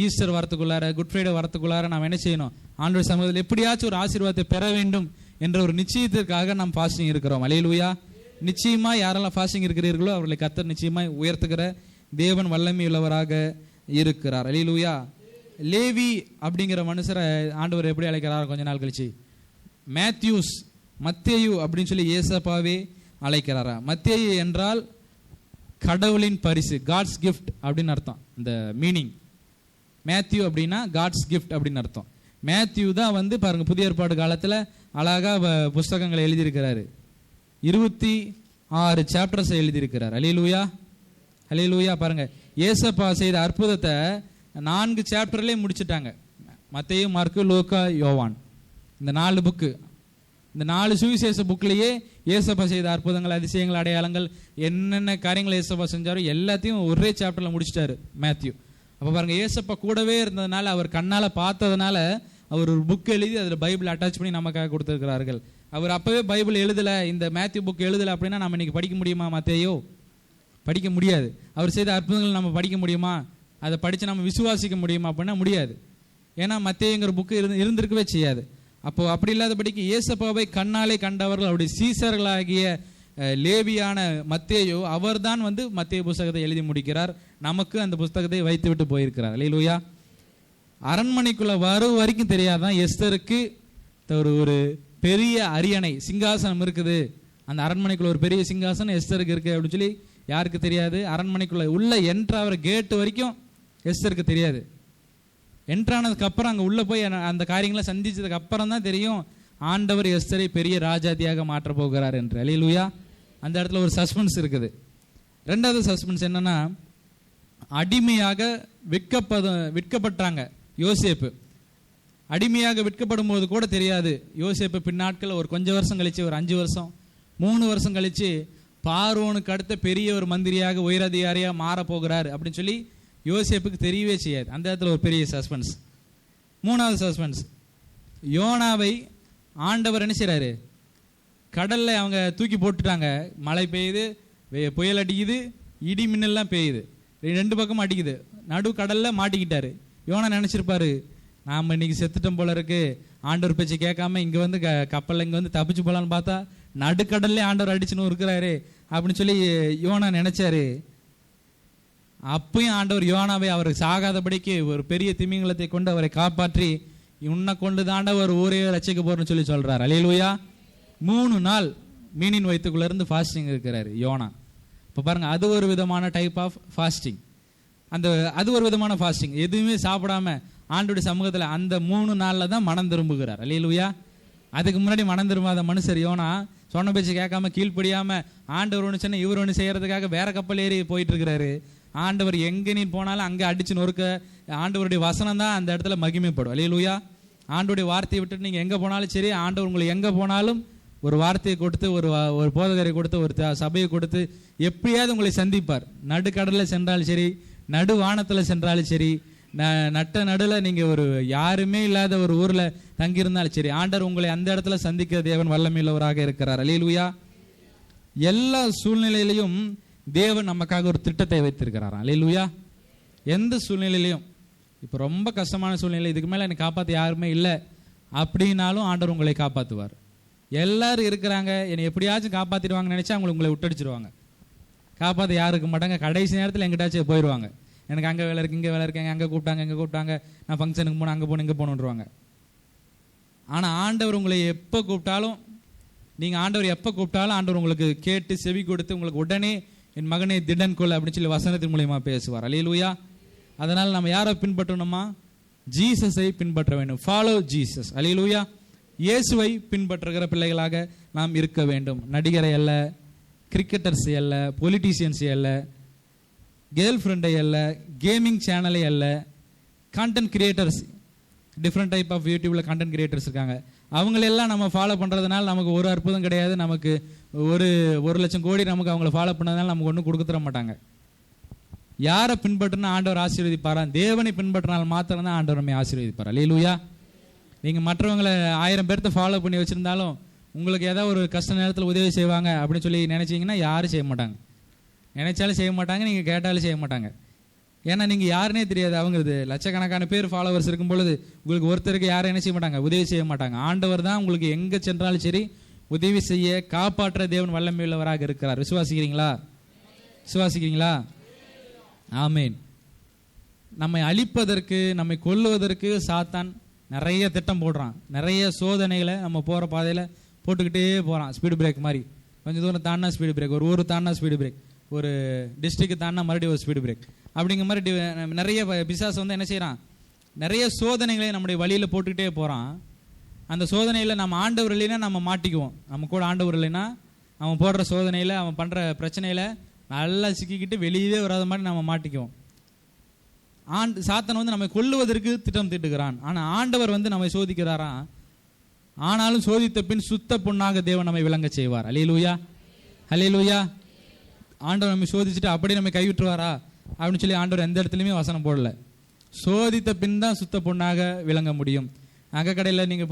ஈஸ்டர் வரத்துக்குள்ளார, குட் ஃப்ரைடே வரத்துக்குள்ளார நாம் என்ன செய்யணும், ஆண்டோடைய சமூகத்தில் எப்படியாச்சும் ஒரு ஆசீர்வாதத்தை பெற வேண்டும் என்ற ஒரு நிச்சயத்திற்காக நாம் ஃபாஸ்டிங் இருக்கிறோம். அல்லேலூயா. நிச்சயமா யாரெல்லாம் ஃபாஸ்டிங் இருக்கிறீர்களோ அவர்களை கர்த்தர் நிச்சயமாய் உயர்த்துகிற தேவன் வல்லமை உள்ளவராக இருக்கிறார். அல்லேலூயா. லேவி அப்படிங்கிற மனுஷரை ஆண்டவர் எப்படி அழைக்கிறார்? கொஞ்ச நாள் கழிச்சு மத்தேயு அப்படின்னு சொல்லி ஏசப்பாவே அழைக்கிறாரா? மத்தேயு என்றால் கடவுளின் பரிசு, காட்ஸ் கிஃப்ட் அப்படின்னு அர்த்தம். இந்த மீனிங் மேத்யூ அப்படின்னா காட்ஸ் கிஃப்ட் அப்படின்னு அர்த்தம். மேத்யூ தான் பாருங்க புதிய ஏற்பாடு காலத்தில் அழகா புஸ்தகங்களை எழுதியிருக்கிறாரு. 26 சாப்டர்ஸ் எழுதியிருக்கிறார். அல்லேலூயா, அல்லேலூயா. பாருங்க, ஏசப்பா செய்த அற்புதத்தை 4 சாப்டர்லேயே முடிச்சுட்டாங்க. மத்தேயு, மார்க்கு, லூக்கா, யோவான், இந்த 4 புக்கு, இந்த 4 சுவிசேஷ புக்லேயே ஏசப்பா செய்த அற்புதங்கள், அதிசயங்கள், அடையாளங்கள், என்னென்ன காரியங்கள் ஏசப்பா செஞ்சாரோ எல்லாத்தையும் ஒரே சாப்டர்ல முடிச்சிட்டாரு மேத்யூ. அப்போ பாருங்க, ஏசப்பா கூடவே இருந்ததுனால, அவர் கண்ணால் பார்த்ததுனால அவர் ஒரு புக் எழுதி அதில் பைபிள் அட்டாச் பண்ணி நமக்காக கொடுத்துருக்கிறார்கள். அவர் அப்பவே பைபிள் எழுதலை, இந்த மேத்யூ புக் எழுதலை அப்படின்னா நம்ம இன்னைக்கு படிக்க முடியுமா? மத்தேயோ படிக்க முடியாது. அவர் செய்த அற்புதங்கள் நம்ம படிக்க முடியுமா? அதை படித்து நம்ம விசுவாசிக்க முடியுமா அப்படின்னா முடியாது. ஏன்னா மத்தேயுங்கிற புக்கு இருந்திருக்கவே செய்யாது. அப்போ அப்படி இல்லாதபடிக்கு ஏசப்பாவை கண்ணாலே கண்டவர்கள் அவருடைய சீசர்களாகிய லேவியான மத்தேயு, அவர் தான் மத்தேயு புஸ்தகத்தை எழுதி முடிக்கிறார். நமக்கு அந்த புஸ்தகத்தை வைத்து விட்டு போயிருக்கிறார். அல்லேலூயா. அரண்மனைக்குள்ள வரும் வரைக்கும் தெரியாதான் எஸ்தருக்கு ஒரு பெரிய அரியணை சிங்காசனம் இருக்குது. அந்த அரண்மனைக்குள்ள ஒரு பெரிய சிங்காசனம் எஸ்தருக்கு இருக்கு அப்படின்னு சொல்லி யாருக்கு தெரியாது? அரண்மனைக்குள்ள உள்ள என்ட்ராகிற கேட்டு வரைக்கும் எஸ்தருக்கு தெரியாது. என்ட்ரானதுக்கு அப்புறம் அங்கே உள்ள போய் அந்த காரியங்களை சந்திச்சதுக்கு அப்புறம் தான் தெரியும் ஆண்டவர் எஸ்தரை பெரிய ராஜாதியாக மாற்ற போகிறார் என்று. அல்லேலூயா. அந்த இடத்துல ஒரு சஸ்பென்ஸ் இருக்குது. ரெண்டாவது சஸ்பென்ஸ் என்னன்னா, அடிமையாக விற்கப்பட்டாங்க யோசேப்பு. அடிமையாக விற்கப்படும் போது கூட தெரியாது யோசேப்பு பின்னாட்கள் ஒரு கொஞ்சம் வருஷம் கழிச்சு, ஒரு 5 வருஷம் 3 வருஷம் கழிச்சு பார்வோனுக்கு அடுத்த பெரிய ஒரு மந்திரியாக உயரதிகாரியாக மாறப்போகிறார் அப்படின்னு சொல்லி யோசேப்புக்கு தெரியவே செய்யாது. அந்த இடத்துல ஒரு பெரிய சஸ்பென்ஸ். 3வது சஸ்பென்ஸ், யோனாவை ஆண்டவர் என்ன செய்றாரு? கடல்ல அவங்க தூக்கி போட்டுட்டாங்க. மழை பெய்யுது, புயல் அடிக்குது, இடி மின்னல்லாம் பெய்யுது, 2 பக்கம் அடிக்குது, நடு கடல்ல மாட்டிக்கிட்டாரு. யோனா நினைச்சிருப்பாரு, நாம இன்னைக்கு செத்துட்டோம் போல இருக்கு, ஆண்டவர் பேச்சு கேட்காம இங்க கப்பல்ல இங்க தப்பிச்சு போலான்னு பார்த்தா நடுக்கடல்ல ஆண்டவர் அடிச்சுன்னு இருக்கிறாரு அப்படின்னு சொல்லி யோனா நினைச்சாரு. அப்பயும் ஆண்டவர் யோனாவை அவர் சாகாதபடிக்கு ஒரு பெரிய திமிங்கலத்தை கொண்டு அவரை காப்பாற்றி, உன்னை கொண்டு தாண்ட ஒரு ஊரே ரசிக்க போறேன்னு சொல்லி சொல்றாரு. அல்லேலூயா. 3 நாள் மீனின் வயிற்றுக்குள்ள இருந்து ஃபாஸ்டிங் இருக்கிறாரு யோனா. இப்போ பாருங்க, அது ஒரு விதமான டைப் ஆஃப் ஃபாஸ்டிங். அது ஒரு விதமான ஃபாஸ்டிங். எதுவுமே சாப்பிடாம ஆண்டோடைய சமூகத்தில் அந்த 3 நாளில் தான் மனம் திரும்புகிறார். அல்லேலூயா. அதுக்கு முன்னாடி மனம் திரும்பாத மனுஷர் யோனா சொன்ன பேச்சு கேட்காம கீழ்ப்படியாம ஆண்டவர் ஒன்று சொன்ன இவர் ஒன்று செய்யறதுக்காக வேற கப்பல் ஏறி போயிட்டு இருக்கிறாரு. ஆண்டவர் எங்கே நீ போனாலும் அங்கே அடிச்சு நொறுக்க ஆண்டவருடைய வசனம் தான் அந்த இடத்துல மகிமைப்படும். அல்லேலூயா. ஆண்டவருடைய வார்த்தையை விட்டுட்டு நீங்கள் எங்கே போனாலும் சரி, ஆண்டவர் உங்களை எங்கே போனாலும் ஒரு வார்த்தையை கொடுத்து, ஒரு போதகரை கொடுத்து, ஒரு சபையை கொடுத்து எப்படியாவது உங்களை சந்திப்பார். நடுக்கடலில் சென்றாலும் சரி, நடு வானத்தில் சென்றாலும் சரி, நட்ட நடுவில் நீங்கள் ஒரு யாருமே இல்லாத ஒரு ஊரில் தங்கியிருந்தாலும் சரி, ஆண்டவர் உங்களை அந்த இடத்துல சந்திக்கிற தேவன் வல்லமையுள்ளவராக இருக்கிறார். அல்லேலூயா. எல்லா சூழ்நிலையிலையும் தேவன் நமக்காக ஒரு திட்டத்தை வைத்திருக்கிறாராம். அல்லேலூயா. எந்த சூழ்நிலையிலையும், இப்போ ரொம்ப கஷ்டமான சூழ்நிலை, இதுக்கு மேலே என்னை காப்பாற்ற யாருமே இல்லை அப்படின்னாலும் ஆண்டவர் உங்களை காப்பாற்றுவார். எல்லாரும் இருக்கிறாங்க, என்னை எப்படியாச்சும் காப்பாற்றிடுவாங்கன்னு நினச்சா உங்களை விட்டடிச்சிருவாங்க. காப்பாற்ற யாருக்கு மாட்டாங்க. கடைசி நேரத்தில் எங்கிட்டாச்சும் போயிடுவாங்க. எனக்கு அங்கே வேலை இருக்கு, இங்கே வேலை இருக்காங்க, அங்கே கூப்பிட்டாங்க, இங்கே கூப்பிட்டாங்க, நான் ஃபங்க்ஷனுக்கு போனேன், அங்கே போகணும், இங்கே போகணுன்றாங்க. ஆனால் ஆண்டவர் உங்களை எப்போ கூப்பிட்டாலும், நீங்கள் ஆண்டவர் எப்போ கூப்பிட்டாலும் ஆண்டவர் உங்களுக்கு கேட்டு செவி கொடுத்து உங்களுக்கு உடனே என் மகனை திடன் கொள் அப்படின்னு சொல்லி வசனத்தின் மூலியமா பேசுவார். அல்லேலூயா. அதனால் நம்ம யாரை பின்பற்றணுமா? ஜீசஸை பின்பற்ற வேண்டும். Follow Jesus. அல்லேலூயா. இயேசுவை பின்பற்றுகிற பிள்ளைகளாக நாம் இருக்க வேண்டும். நடிகரை அல்ல, கிரிக்கெட்டர்ஸ் அல்ல, பொலிட்டீஷியன்ஸ் அல்ல, கேர்ள் ஃப்ரெண்டை அல்ல, கேமிங் சேனலை அல்ல, content creators, different type of யூடியூப்ல கான்டென்ட் கிரியேட்டர்ஸ் இருக்காங்க. அவங்களெல்லாம் நம்ம ஃபாலோ பண்ணுறதுனால நமக்கு ஒரு அற்புதம் கிடையாது. நமக்கு 1,00,000 கோடி நமக்கு அவங்கள ஃபாலோ பண்ணதுனால நமக்கு ஒன்றும் கொடுக்க தர மாட்டாங்க. யாரை பின்பற்றினா ஆண்டவர் ஆசீர்வதிப்பாரா? தேவனை பின்பற்றினால் மாத்திரம் தான் ஆண்டவர் நம்மை ஆசீர்வதிப்பார். அல்லேலூயா. நீங்கள் மற்றவங்களை 1000 பேர்த்த ஃபாலோ பண்ணி வச்சுருந்தாலும் உங்களுக்கு ஏதாவது ஒரு கஷ்ட நேரத்தில் உதவி செய்வாங்க அப்படின்னு சொல்லி நினச்சிங்கன்னா யாரும் செய்ய மாட்டாங்க. நினைச்சாலும் செய்ய மாட்டாங்க, நீங்கள் கேட்டாலும் செய்ய மாட்டாங்க. ஏன்னா நீங்கள் யாருன்னே தெரியாது. அவங்களுக்கு லட்சக்கணக்கான பேர் ஃபாலோவர்ஸ் இருக்கும் பொழுது உங்களுக்கு ஒருத்தருக்கு யாரும் என்ன செய்ய மாட்டாங்க? உதவி செய்ய மாட்டாங்க. ஆண்டவர் தான் உங்களுக்கு எங்கே சென்றாலும் சரி உதவி செய்ய, காப்பாற்ற தேவன் வல்லமையுள்ளவராக இருக்கிறார். விசுவாசிக்கிறீங்களா? விசுவாசிக்கிறீங்களா? ஆமீன். நம்மை அழிப்பதற்கு, நம்மை கொல்லுவதற்கு சாத்தான் நிறைய திட்டம் போடுறான். நிறைய சோதனைகளை நம்ம போகிற பாதையில் போட்டுக்கிட்டே போகிறான். ஸ்பீடு பிரேக் மாதிரி கொஞ்சம் தூரம் தாண்டினா ஸ்பீடு பிரேக், ஒரு ஊர் தாண்டினா ஸ்பீடு பிரேக், ஒரு டிஸ்ட்ரிக்ட் தாண்டினா மறுபடியும் ஒரு ஸ்பீடு பிரேக். அப்படிங்கிற மாதிரி நிறைய பிசாசு வந்து என்ன செய்கிறான், நிறைய சோதனைகளை நம்முடைய வழியில் போட்டுக்கிட்டே போகிறான். அந்த சோதனையில் நம்ம ஆண்டவர் இல்லைன்னா நம்ம மாட்டிக்குவோம். நம்ம கூட ஆண்டவர் இல்லைன்னா அவன் போடுற சோதனையில், அவன் பண்ணுற பிரச்சனையில் நல்லா சிக்கிக்கிட்டு வெளியவே வராத மாதிரி நம்ம மாட்டிக்குவோம். சாத்தன் வந்து நம்மை கொல்லுவதற்கு திட்டம் தீட்டுகிறான். ஆனால் ஆண்டவர் வந்து நம்மை சோதிக்கிறாராம். ஆனாலும் சோதித்த பின் சுத்த பொன்னாக தேவன் நம்மை விளங்க செய்வார். அல்லேலூயா, அல்லேலூயா. ஆண்டவர் நம்மை சோதிச்சுட்டு அப்படியே நம்ம கைவிட்டுருவாரா அப்படின்னு சொல்லி ஆண்டவர் எந்த இடத்துலையுமே வசனம் போடல. சோதித்த பின் தான் சுத்த பொன்னாக விளங்க முடியும். நகை கடையில் நீங்கள்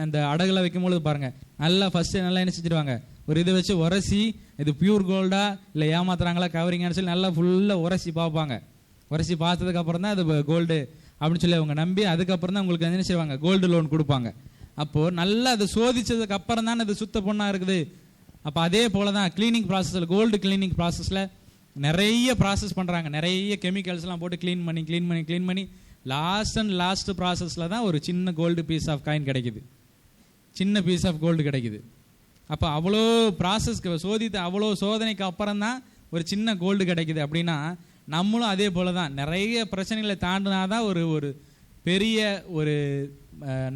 அந்த அடகுல வைக்கும்போது பாருங்கள், நல்லா ஃபஸ்ட்டு நல்லா என்ன செஞ்சிருவாங்க, ஒரு இதை வச்சு உரசி இது பியூர் கோல்டா இல்லை ஏமாத்துறாங்களா கவரிங்கன்னு சொல்லி நல்லா ஃபுல்லாக உரசி பார்ப்பாங்க. உரசி பார்த்ததுக்கு அப்புறம் தான் அது கோல்டு அப்படின்னு சொல்லி அவங்க நம்பி அதுக்கப்புறம் தான் உங்களுக்கு என்ன செய்வாங்க, கோல்டு லோன் கொடுப்பாங்க. அப்போது நல்லா அதை சோதிச்சதுக்கு அப்புறம் தான் அது சுத்த பொண்ணாக இருக்குது. அப்போ அதே போல தான் கிளீனிங் ப்ராசஸில், கோல்டு கிளீனிங் ப்ராசஸில் நிறைய ப்ராசஸ் பண்ணுறாங்க. நிறைய கெமிக்கல்ஸ்லாம் போட்டு க்ளீன் பண்ணி லாஸ்ட் ப்ராசஸில் தான் ஒரு சின்ன கோல்டு பீஸ் ஆஃப் காயின் கிடைக்குது, சின்ன பீஸ் ஆஃப் கோல்டு கிடைக்குது. அப்போ அவ்வளோ ப்ராசஸ்க்கு சோதித்து அவ்வளோ சோதனைக்கு அப்புறம் தான் ஒரு சின்ன கோல்டு கிடைக்குது. அப்படின்னா நம்மளும் அதே போல தான் நிறைய பிரச்சனைகளை தாண்டினா தான் ஒரு பெரிய ஒரு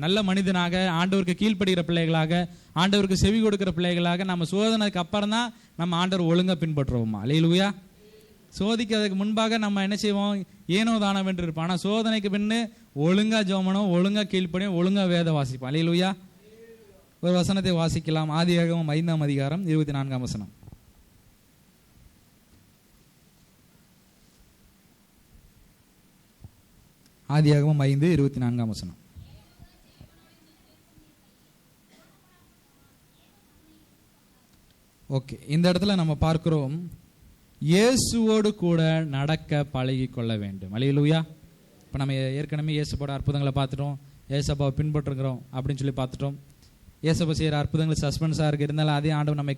நல்ல மனிதனாக, ஆண்டவருக்கு கீழ்ப்படுகிற பிள்ளைகளாக, ஆண்டவருக்கு செவி கொடுக்குற பிள்ளைகளாக நம்ம சோதனைக்கு அப்புறம் தான் நம்ம ஆண்டவர் ஒழுங்காக பின்பற்றுவோமா. அல்லேலூயா. சோதிக்கிறதுக்கு முன்பாக நம்ம என்ன செய்வோம், ஏனோ தானம் என்று இருப்போம். ஆனால் சோதனைக்கு பின்னு ஒழுங்காக ஜோமனும், ஒழுங்காக கீழ்ப்படியும், ஒழுங்காக வேத வாசிப்போம். அல்லேலூயா. ஒரு வசனத்தை வாசிக்கலாம். ஆதியாகமம் 5ஆம் அதிகாரம் 24ஆம் வசனம். ஆதியாகமம் 5:24ஆம் வசனம். ஓகே, இந்த இடத்துல நம்ம பார்க்கிறோம், இயேசுவோடு கூட நடக்க பழகி கொள்ள வேண்டும். அல்லேலூயா. இப்போ நம்ம ஏற்கனவே இயேசுவோட அற்புதங்களை பார்த்துட்டோம், இயேசப்பாவை பின்பற்றுகிறோம் அப்படின்னு சொல்லி பார்த்துட்டோம். இயேசப்பா செய்கிற அற்புதங்கள் சஸ்பென்ஸாக இருக்குது, இருந்தாலும் அதையும் ஆண்டவர் நம்மை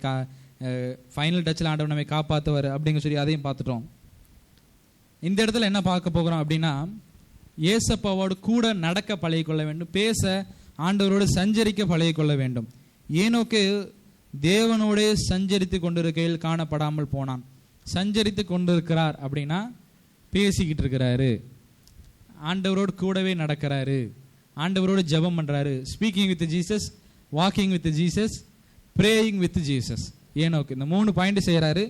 ஃபைனல் டச்சில் ஆண்டவர் நம்மை காப்பாற்றுவார் அப்படிங்க சொல்லி அதையும் பார்த்துட்டோம். இந்த இடத்துல என்ன பார்க்க போகிறோம் அப்படின்னா, இயேசப்பாவோடு கூட நடக்க பழகி கொள்ள வேண்டும், பேச ஆண்டவரோடு சஞ்சரிக்க பழகி கொள்ள வேண்டும். ஏனோக்கு தேவனோடே சஞ்சரித்து கொண்டிருக்கையில் காணப்படாமல் போனான். சஞ்சரித்து கொண்டிருக்கிறார் அப்படின்னா பேசிக்கிட்டு இருக்கிறாரு, ஆண்டவரோடு கூடவே நடக்கிறாரு, ஆண்டவரோடு ஜெபம் பண்ணுறாரு. Speaking with Jesus, walking with Jesus, praying with Jesus. ஏனோக்கு இந்த 3 பாயிண்ட் செய்கிறாரு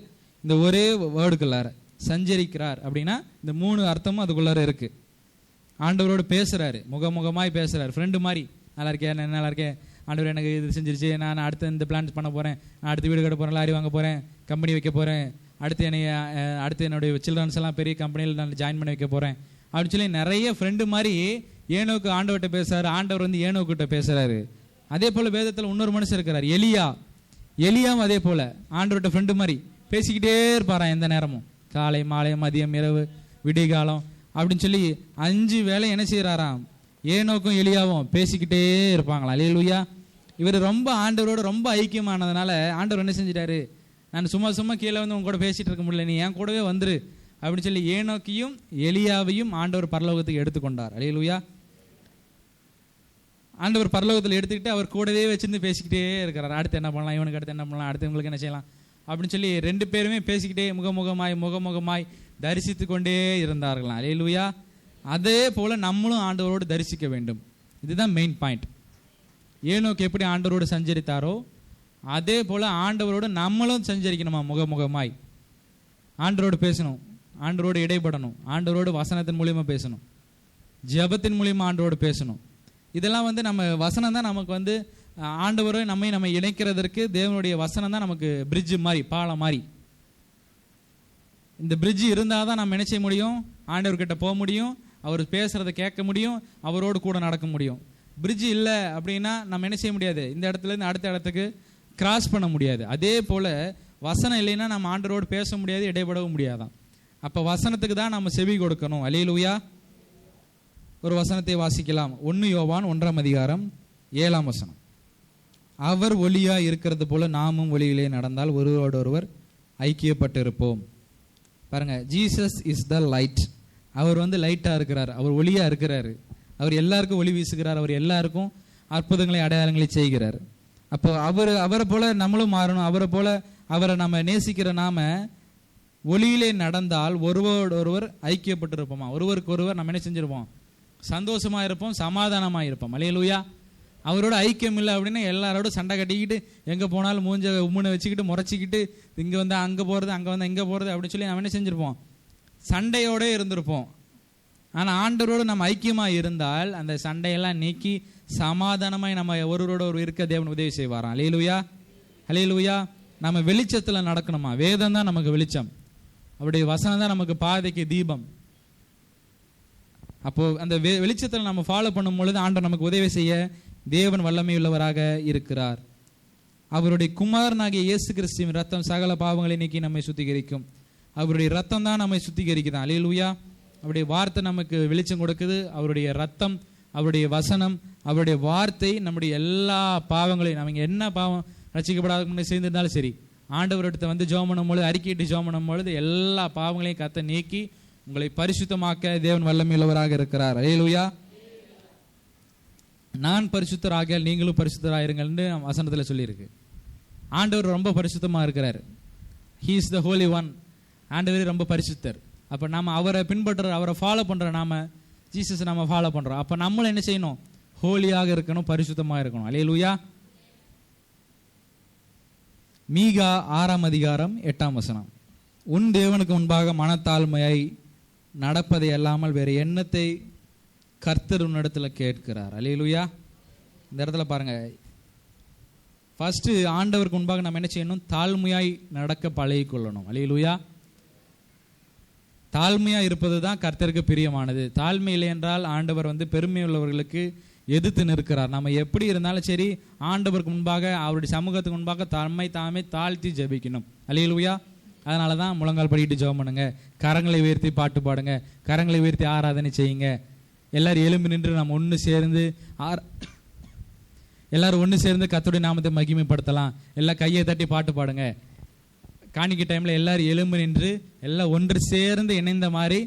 இந்த ஒரே வேர்டுக்குள்ளார. சஞ்சரிக்கிறார் அப்படின்னா இந்த 3 அர்த்தமும் அதுக்குள்ளார இருக்கு. ஆண்டவரோடு பேசுகிறாரு, முகமுகமாய் பேசுகிறாரு, ஃப்ரெண்டு மாதிரி. நல்லா இருக்கேன், நல்லா இருக்கேன் ஆண்டவர், எனக்கு இது செஞ்சிருச்சு, நான் அடுத்து இந்த பிளான்ஸ் பண்ண போகிறேன், நான் அடுத்து வீடு கட்ட போகிறேன், லாரி வாங்க போகிறேன், கம்பெனி வைக்க போகிறேன், அடுத்து என்னுடைய சில்ட்ரன்ஸ் எல்லாம் பெரிய கம்பெனியில் நான் ஜாயின் பண்ணி வைக்க போகிறேன் அப்படின்னு சொல்லி நிறைய ஃப்ரெண்டு மாதிரி ஏனோக்கு ஆண்டவர்கிட்ட பேசுகிறாரு, ஆண்டவர் வந்து ஏனோக்கிட்ட பேசுகிறாரு. அதே போல் வேதத்தில் இன்னொரு மனுஷன் இருக்கிறார், எலியாவும் அதே போல் ஆண்டவர்கிட்ட ஃப்ரெண்டு மாதிரி பேசிக்கிட்டே இருப்பாரான் எந்த நேரமும், காலை மாலை மதியம் இரவு விடிகாலம் அப்படின்னு சொல்லி 5 வேளை என்ன செய்கிறாராம், ஏனோக்கும் எலியாவும் பேசிக்கிட்டே இருப்பாங்களா. அல்லேலூயா. இவர் ரொம்ப ஆண்டவரோட ரொம்ப ஐக்கியமானதுனால ஆண்டவர் என்ன செஞ்சிட்டாரு, நான் சும்மா கீழே வந்து உங்க கூட பேசிட்டு இருக்க முடியல, நீ என் கூடவே வந்துரு அப்படின்னு சொல்லி ஏனோக்கையும் எலியாவையும் ஆண்டவர் பரலோகத்துக்கு எடுத்துக்கொண்டார். அல்லேலூயா. ஆண்டவர் பரலோகத்தில் எடுத்துக்கிட்டு அவர் கூடவே வச்சிருந்து பேசிக்கிட்டே இருக்கிறார். அடுத்து என்ன பண்ணலாம், இவனுக்கு அடுத்து என்ன பண்ணலாம், அடுத்து உங்களுக்கு என்ன செய்யலாம் அப்படின்னு சொல்லி 2 பேருமே பேசிக்கிட்டே முகமுகமாய் தரிசித்து கொண்டே இருந்தார்களாம். அல்லேலூயா. அதே போல நம்மளும் ஆண்டவரோடு தரிசிக்க வேண்டும். இதுதான் மெயின் பாயிண்ட். ஏனோக்கு எப்படி ஆண்டவரோடு சஞ்சரித்தாரோ அதே போல ஆண்டவரோடு நம்மளும் சஞ்சரிக்கணுமா, முகமுகமாய் ஆண்டவரோடு பேசணும், ஆண்டவரோடு இடைப்படணும், ஆண்டவரோடு வசனத்தின் மூலியமா பேசணும், ஜெபத்தின் மூலியமா ஆண்டவரோடு பேசணும். இதெல்லாம் வந்து நம்ம வசனம் தான் நமக்கு வந்து ஆண்டவரை நம்ம இணைக்கிறதற்கு தேவனுடைய வசனம் தான் நமக்கு பிரிட்ஜ் மாதிரி, பாலம் மாதிரி. இந்த பிரிட்ஜ் இருந்தால் தான் நம்ம என்ன செய்ய முடியும், ஆண்டவர்கிட்ட போக முடியும், அவர் பேசுறத கேட்க முடியும், அவரோடு கூட நடக்க முடியும். பிரிட்ஜ் இல்லை அப்படின்னா நம்ம என்ன செய்ய முடியாது, இந்த இடத்துலேருந்து அடுத்த இடத்துக்கு கிராஸ் பண்ண முடியாது. அதே போல் வசனம் இல்லைன்னா நம்ம ஆண்டவரோடு பேச முடியாது, இடைபடவும் முடியாதான். அப்போ வசனத்துக்கு தான் நம்ம செவி கொடுக்கணும். அல்லேலூயா. ஒரு வசனத்தை வாசிக்கலாம். 1 யோவான் 1ஆம் அதிகாரம் 7ஆம் வசனம். அவர் ஒளியா இருக்கிறது போல நாமும் ஒளியிலே நடந்தால் ஒருவரோடொருவர் ஐக்கியப்பட்டு இருப்போம். பாருங்க, ஜீசஸ் இஸ் த லைட். அவர் வந்து லைட்டாக இருக்கிறார், அவர் ஒளியாக இருக்கிறார், அவர் எல்லாருக்கும் ஒளி வீசுகிறார், அவர் எல்லாருக்கும் அற்புதங்களை அடையாளங்களை செய்கிறார். அப்போ அவரை போல நம்மளும் மாறணும். அவரை நம்ம நேசிக்கிற நாம ஒளியிலே நடந்தால் ஒருவர் ஐக்கியப்பட்டிருப்போமா, ஒருவருக்கு ஒருவர் நம்ம என்ன செஞ்சிருப்போம், சந்தோஷமா இருப்போம், சமாதானமா இருப்போம். அல்லேலூயா. அவரோட ஐக்கியம் இல்லை அப்படின்னா எல்லாரோட சண்டை கட்டிக்கிட்டு எங்கே போனாலும் மூஞ்ச உம்முனை வச்சுக்கிட்டு முறைச்சிக்கிட்டு இங்கே வந்து அங்கே போகிறது, அங்கே வந்து இங்கே போகிறது அப்படின்னு சொல்லி நம்ம என்ன செஞ்சுருப்போம், சண்டையோடு இருந்திருப்போம். ஆனால் ஆண்டவரோடு நம்ம ஐக்கியமாக இருந்தால் அந்த சண்டையெல்லாம் நீக்கி சமாதானமாய் நம்ம ஒருவரோட ஒரு இருக்க தேவன் உதவி செய்வாராம். அல்லேலூயா, அல்லேலூயா. நம்ம வெளிச்சத்தில் நடக்கணுமா, வேதம் தான் நமக்கு வெளிச்சம், அவருடைய வசனம் தான் நமக்கு பாதைக்கு தீபம். அப்போ அந்த வெளிச்சத்தில் நம்ம ஃபாலோ பண்ணும் பொழுது ஆண்டவர் நமக்கு உதவி செய்ய தேவன் வல்லமை உள்ளவராக இருக்கிறார். அவருடைய குமாரனாகிய இயேசு கிறிஸ்துவின் ரத்தம் சகல பாவங்களை நீக்கி நம்மை சுத்திகரிக்கும். அவருடைய ரத்தம் தான் நம்மை சுத்திகரிக்குதான். அல்லேலூயா. அவருடைய வார்த்தை நமக்கு வெளிச்சம் கொடுக்குது. அவருடைய ரத்தம், அவருடைய வசனம், அவருடைய வார்த்தை நம்முடைய எல்லா பாவங்களையும், நம்ம என்ன பாவம் ரசிக்கப்படாத முன்னே சேர்ந்திருந்தாலும் சரி, ஆண்டவரிடத்தை வந்து ஜெபம் பண்ணும் பொழுது, அறிக்கையிட்டு ஜெபம் பண்ணும் பொழுது எல்லா பாவங்களையும் கர்த்தர் நீக்கி உங்களை பரிசுத்தமாக்க தேவன் வல்லமையுள்ளவராக இருக்கிறார். அல்லேலூயா. நான் பரிசுத்தராகியால் நீங்களும் பரிசுத்தராயிருங்கள்னு வசனத்தில் சொல்லியிருக்கு. ஆண்டவர் ரொம்ப பரிசுத்தமாக இருக்கிறார். He is the Holi one. ஆண்டவர் ரொம்ப பரிசுத்தர். அப்போ நம்ம அவரை பின்பற்றுற, அவரை ஃபாலோ பண்ணுற, நாம ஜீசஸ் நம்ம ஃபாலோ பண்ணுறோம். அப்போ நம்மளும் என்ன செய்யணும், ஹோலியாக இருக்கணும், பரிசுத்தமாக இருக்கணும். அல்லேலூயா. மீகா 6:8. உன் தேவனுக்கு முன்பாக மனத்தாழ்மையாய் நடப்பதை அல்லாமல் வேறு எண்ணத்தை கர்த்தர் உன்னிடத்தில் கேட்கிறார். அல்லேலூயா. இந்த இடத்துல பாருங்க, ஃபர்ஸ்ட் ஆண்டவருக்கு முன்பாக நம்ம என்ன செய்யணும், தாழ்மையாய் நடக்க பழகி கொள்ளணும். அல்லேலூயா. தாழ்மையா இருப்பது தான் கர்த்தருக்கு பிரியமானது. தாழ்மை இல்லை என்றால் ஆண்டவர் வந்து பெருமை உள்ளவர்களுக்கு எதிர்த்து நிற்கிறார். நம்ம எப்படி இருந்தாலும் சரி, ஆண்டவருக்கு முன்பாக, அவருடைய சமூகத்துக்கு முன்பாக தாமே தாழ்த்தி ஜெபிக்கணும். அல்லேலூயா. அதனால தான் முழங்கால் படிக்கிட்டு ஜெபம் பண்ணுங்க, கரங்களை உயர்த்தி பாட்டு பாடுங்க, கரங்களை உயர்த்தி ஆராதனை செய்யுங்க. எல்லாரும் எழும்பி நின்று நம்ம ஒன்று சேர்ந்து எல்லாரும் ஒன்று சேர்ந்து கர்த்தருடைய நாமத்தை மகிமைப்படுத்தலாம். எல்லாம் கையை தட்டி பாட்டு பாடுங்க. காணிக்கை டைமில் எல்லாரும் எழும்பி நின்று எல்லாம் ஒன்று சேர்ந்து இணைந்த மாதிரி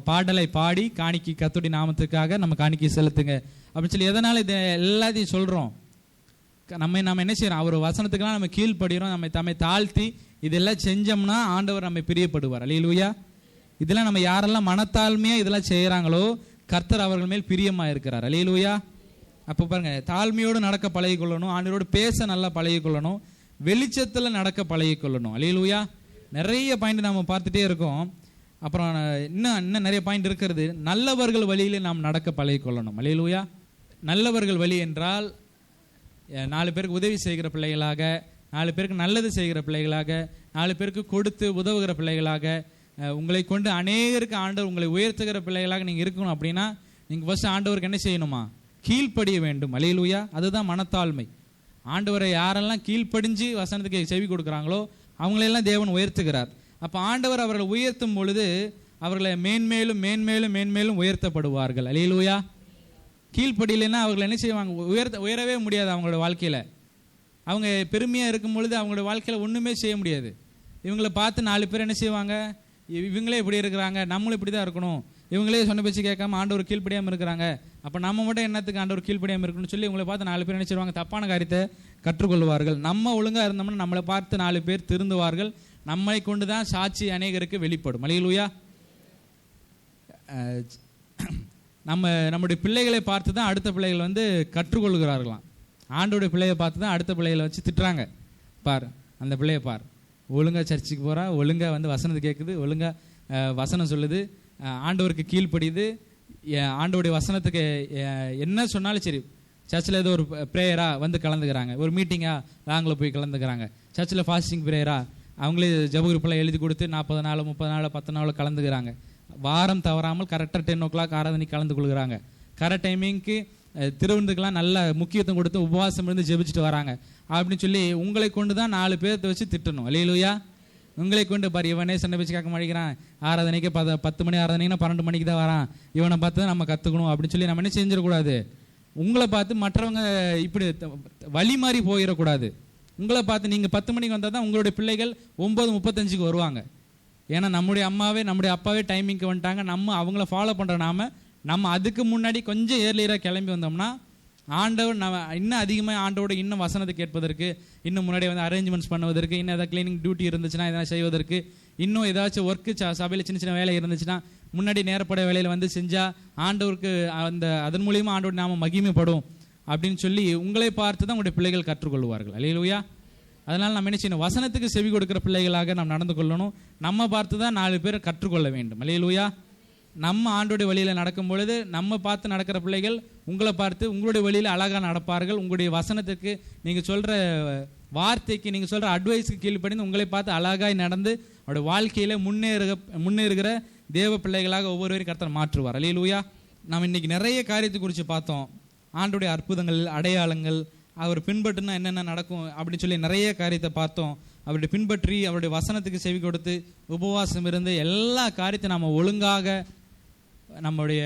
பாடலை பாடி காணிக்கை கர்த்தருடைய நாமத்துக்காக நம்ம காணிக்கை செலுத்துங்க அப்படின்னு சொல்லி. எதனால் இதை எல்லாத்தையும் சொல்கிறோம், நம்ம என்ன செய்யறோம், அவர் வசனத்துக்கெல்லாம் நம்ம கீழ்ப்படுகிறோம், நம்ம தம்மை தாழ்த்தி இதெல்லாம் செஞ்சோம்னா ஆண்டவர் நம்ம பிரியப்படுவார். அல்லேலூயா. இதெல்லாம் நம்ம யாரெல்லாம் மனத்தாழ்மையாக இதெல்லாம் செய்கிறாங்களோ கர்த்தர் அவர்கள் மேல் பிரியமாக இருக்கிறார். அல்லேலூயா. அப்போ பாருங்க, தாழ்மையோடு நடக்க பழகி கொள்ளணும், ஆண்டவரோடு பேச நல்லா பழகி கொள்ளணும், வெளிச்சத்தில் நடக்க பழகி கொள்ளணும். அல்லேலூயா. நிறைய பாயிண்ட் நம்ம பார்த்துட்டே இருக்கோம். அப்புறம் இன்னும் நிறைய பாயிண்ட் இருக்கிறது. நல்லவர்கள் வழியில் நாம் நடக்க பழகி கொள்ளணும். அல்லேலூயா. நல்லவர்கள் வழி என்றால் 4 பேருக்கு உதவி செய்கிற பிள்ளைகளாக, 4 பேருக்கு நல்லது செய்கிற பிள்ளைகளாக, 4 பேருக்கு கொடுத்து உதவுகிற பிள்ளைகளாக, உங்களை கொண்டு அநேகருக்கு ஆண்டவர் உங்களை உயர்த்துகிற பிள்ளைகளாக நீங்கள் இருக்கணும். அப்படின்னா நீங்கள் ஃபர்ஸ்ட் ஆண்டவருக்கு என்ன செய்யணுமா, கீழ்ப்படிய வேண்டும். அல்லேலூயா. அதுதான் மனத்தாழ்மை. ஆண்டவரை யாரெல்லாம் கீழ்ப்படிஞ்சு வசனத்துக்கு செவி கொடுக்குறாங்களோ அவங்களெல்லாம் தேவன் உயர்த்துகிறார். அப்போ ஆண்டவர் அவர்களை உயர்த்தும் பொழுது அவர்களை மேன்மேலும் மேன்மேலும் மேன்மேலும் உயர்த்தப்படுவார்கள். அல்லேலூயா. கீழ்ப்படியிலைன்னா அவர்கள் என்ன செய்வாங்க, உயரவே முடியாது. அவங்களோட வாழ்க்கையில் அவங்க பெருமையாக இருக்கும் பொழுது அவங்களோட வாழ்க்கையில் ஒன்றுமே செய்ய முடியாது. இவங்களை பார்த்து 4 பேர் என்ன செய்வாங்க, இவங்களே இப்படி இருக்கிறாங்க, நம்மளும் இப்படி தான் இருக்கணும், இவங்களே சொன்ன பேச்சு கேட்காம ஆண்டவர் கீழ்ப்படியாமல் இருக்கிறாங்க, அப்போ நம்ம மட்டும் என்னத்துக்கு ஆண்டவர் கீழ்ப்படியாமல் இருக்கணும்னு சொல்லி இவங்களை பார்த்து 4 பேர் என்ன செய்வாங்க, தப்பான காரியத்தை கற்றுக்கொள்வார்கள். நம்ம ஒழுங்காக இருந்தோம்னா நம்மளை பார்த்து 4 பேர் திருந்துவார்கள். நம்மை கொண்டு தான் சாட்சி அநேகருக்கு வெளிப்படும். அல்லேலூயா. நம்முடைய பிள்ளைகளை பார்த்து தான் அடுத்த பிள்ளைகள் வந்து கற்றுக்கொள்கிறார்களாம். ஆண்டோடைய பிள்ளையை பார்த்து தான் அடுத்த பிள்ளைகளை வச்சு திட்டுறாங்க. பார், அந்த பிள்ளையை பார், ஒழுங்காக சர்ச்சுக்கு போகிறா, ஒழுங்காக வந்து வசனத்தை கேட்குது, ஒழுங்காக வசனம் சொல்லுது, ஆண்டவருக்கு கீழ்ப்படியுது, ஆண்டோடைய வசனத்துக்கு என்ன சொன்னாலும் சரி. சர்ச்சில் ஏதோ ஒரு ப்ரேயராக வந்து கலந்துக்கிறாங்க, ஒரு மீட்டிங்காக லாங்கில் போய் கலந்துக்கிறாங்க, சர்ச்சில் ஃபாஸ்டிங் ப்ரேயராக அவங்களே ஜபகுருப்பெல்லாம் எழுதி கொடுத்து 40 நாள் 30 நாள் 10 நாள் கலந்துக்கிறாங்க. வாரம் தவறாமல் கரெக்டாக 10 o'clock ஆராதனை கலந்து கொள்கிறாங்க. கரெக்ட் டைமிங்க்கு திருவிருந்துக்கெல்லாம் நல்ல முக்கியத்துவம் கொடுத்து உபவாசம் இருந்து ஜெபிச்சுட்டு வராங்க. அப்படின்னு சொல்லி உங்களை கொண்டு தான் 4 பேர்த்த வச்சு திட்டணும். அல்லேலூயா. உங்களை கொண்டு பாரு, இவனே சொன்ன பேச்சு கேட்க மாட்டேங்கிறான், ஆராதனைக்கு 10 மணி ஆராதனைக்குன்னா 12 மணிக்கு தான் வரான், இவனை பார்த்து தான் நம்ம கற்றுக்கணும் அப்படின்னு சொல்லி நம்ம என்ன செஞ்சிடக்கூடாது. உங்களை பார்த்து மற்றவங்க இப்படி வழி மாறி போயிடக்கூடாது. உங்களை பார்த்து நீங்கள் 10 மணிக்கு வந்தால் தான் உங்களுடைய பிள்ளைகள் 9:35 வருவாங்க. ஏன்னா நம்முடைய அம்மாவே நம்முடைய அப்பாவே டைமிங்க்கு வந்துட்டாங்க, நம்ம அவங்கள ஃபாலோ பண்ணுற நம்ம அதுக்கு முன்னாடி கொஞ்சம் ஏர்லியராக கிளம்பி வந்தோம்னா ஆண்டவர் நம்ம இன்னும் அதிகமாக ஆண்டோட இன்னும் வசனத்தை கேட்பதற்கு, இன்னும் முன்னாடி வந்து அரேஞ்ச்மெண்ட்ஸ் பண்ணுவதற்கு, இன்னும் ஏதாவது கிளீனிங் டியூட்டி இருந்துச்சுன்னா எதனா செய்வதற்கு, இன்னும் ஏதாச்சும் ஒர்க்கு சபையில் சின்ன சின்ன வேலை இருந்துச்சுன்னா முன்னாடி நேரப்பட வேலையில் வந்து செஞ்சால் ஆண்டவருக்கு அதன் மூலியமாக ஆண்டோட நாம மகிமைப்படும் அப்படின்னு சொல்லி உங்களை பார்த்து தான் உங்களுடைய பிள்ளைகள் கற்றுக்கொள்வார்கள். அல்லேலூயா. அதனால் நம்ம என்ன செய்யணும்? வசனத்துக்கு செவி கொடுக்குற பிள்ளைகளாக நாம் நடந்து கொள்ளணும். நம்ம பார்த்து தான் 4 பேர் கற்றுக்கொள்ள வேண்டும். அல்லேலூயா. நம்ம ஆண்டோடைய வழியில் நடக்கும் பொழுது நம்ம பார்த்து நடக்கிற பிள்ளைகள் உங்களை பார்த்து உங்களுடைய வழியில் அழகாக நடப்பார்கள். உங்களுடைய வசனத்துக்கு, நீங்கள் சொல்கிற வார்த்தைக்கு, நீங்கள் சொல்கிற அட்வைஸுக்கு கீழ்ப்படிந்து உங்களை பார்த்து அழகாய் நடந்து அவருடைய வாழ்க்கையில் முன்னேறுகிற தேவ பிள்ளைகளாக ஒவ்வொருவரையும் கர்த்தர் மாற்றுவார். அல்லேலூயா. நாம் இன்றைக்கி நிறைய காரியத்தை குறித்து பார்த்தோம். ஆண்டோடைய அற்புதங்கள், அடையாளங்கள், அவர் பின்பற்றினா என்னென்ன நடக்கும் அப்படின்னு சொல்லி நிறைய காரியத்தை பார்த்தோம். அவருடைய பின்பற்றி அவருடைய வசனத்துக்கு செவி கொடுத்து உபவாசம் இருந்து எல்லா காரியத்தையும் நாம் ஒழுங்காக நம்முடைய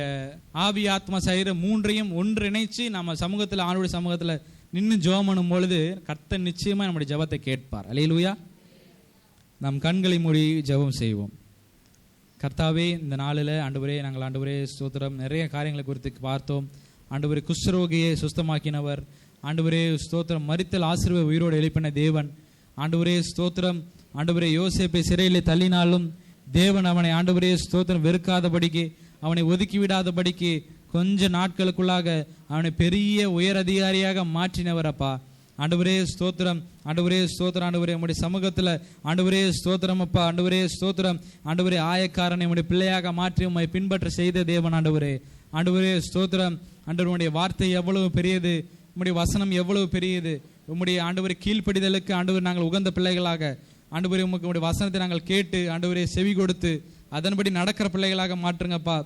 ஆவி ஆத்மா சரீர 3ஐயும் ஒன்றிணைச்சு நம்ம சமூகத்தில், ஆண்டோடைய சமூகத்தில் நின்று ஜெபம் பண்ணும் பொழுது கர்த்தர் நிச்சயமாக நம்முடைய ஜெபத்தை கேட்பார். அல்லேலூயா. நம் கண்களை மூடி ஜெபம் செய்வோம். கர்த்தாவே, இந்த நாளில் ஆண்டவரே, நாங்கள் ஆண்டவரே ஸ்தோத்திரம், நிறைய காரியங்களை குறித்து பார்த்தோம். ஆண்டவரே, குஷ்டரோகியை சுஸ்தமாக்கினவர், ஆண்டவரே ஸ்தோத்திரம், மரித்தல் ஆசீர்வாத உயிரோடு எழுப்பின தேவன், ஆண்டவரே ஸ்தோத்திரம், ஆண்டவரே யோசேப்பை சிறையில் தள்ளினாலும் தேவன் அவனை ஆண்டவரே ஸ்தோத்திரம் வெறுக்காதபடிக்கு, அவனை ஒதுக்கி விடாதபடிக்கு கொஞ்ச நாட்களுக்குள்ளாக அவனை பெரிய உயர் அதிகாரியாக மாற்றினவர். அப்பா ஆண்டவரே ஸ்தோத்திரம், ஆண்டவரே ஸ்தோத்திரம், ஆண்டவரே நம்முடைய சமூகத்தில் ஆண்டவரே ஸ்தோத்திரம், அப்பா ஆண்டவரே ஸ்தோத்திரம், ஆண்டவரே ஆயக்காரனை நம்முடைய பிள்ளையாக மாற்றி உம்மை பின்பற்ற செய்த தேவன். ஆண்டவரே, ஆண்டவரே ஸ்தோத்திரம், ஆண்டவருடைய வார்த்தை எவ்வளவு பெரியது, உம்முடைய வசனம் எவ்வளவு பெரியது. உம்முடைய ஆண்டவரை கீழ்ப்படிதலுக்கு ஆண்டவர் நாங்கள் உகந்த பிள்ளைகளாக, ஆண்டவரே உம்முடைய வசனத்தை நாங்கள் கேட்டு ஆண்டவரே செவி கொடுத்து அதன்படி நடக்கிற பிள்ளைகளாக மாற்றுங்கப்பா.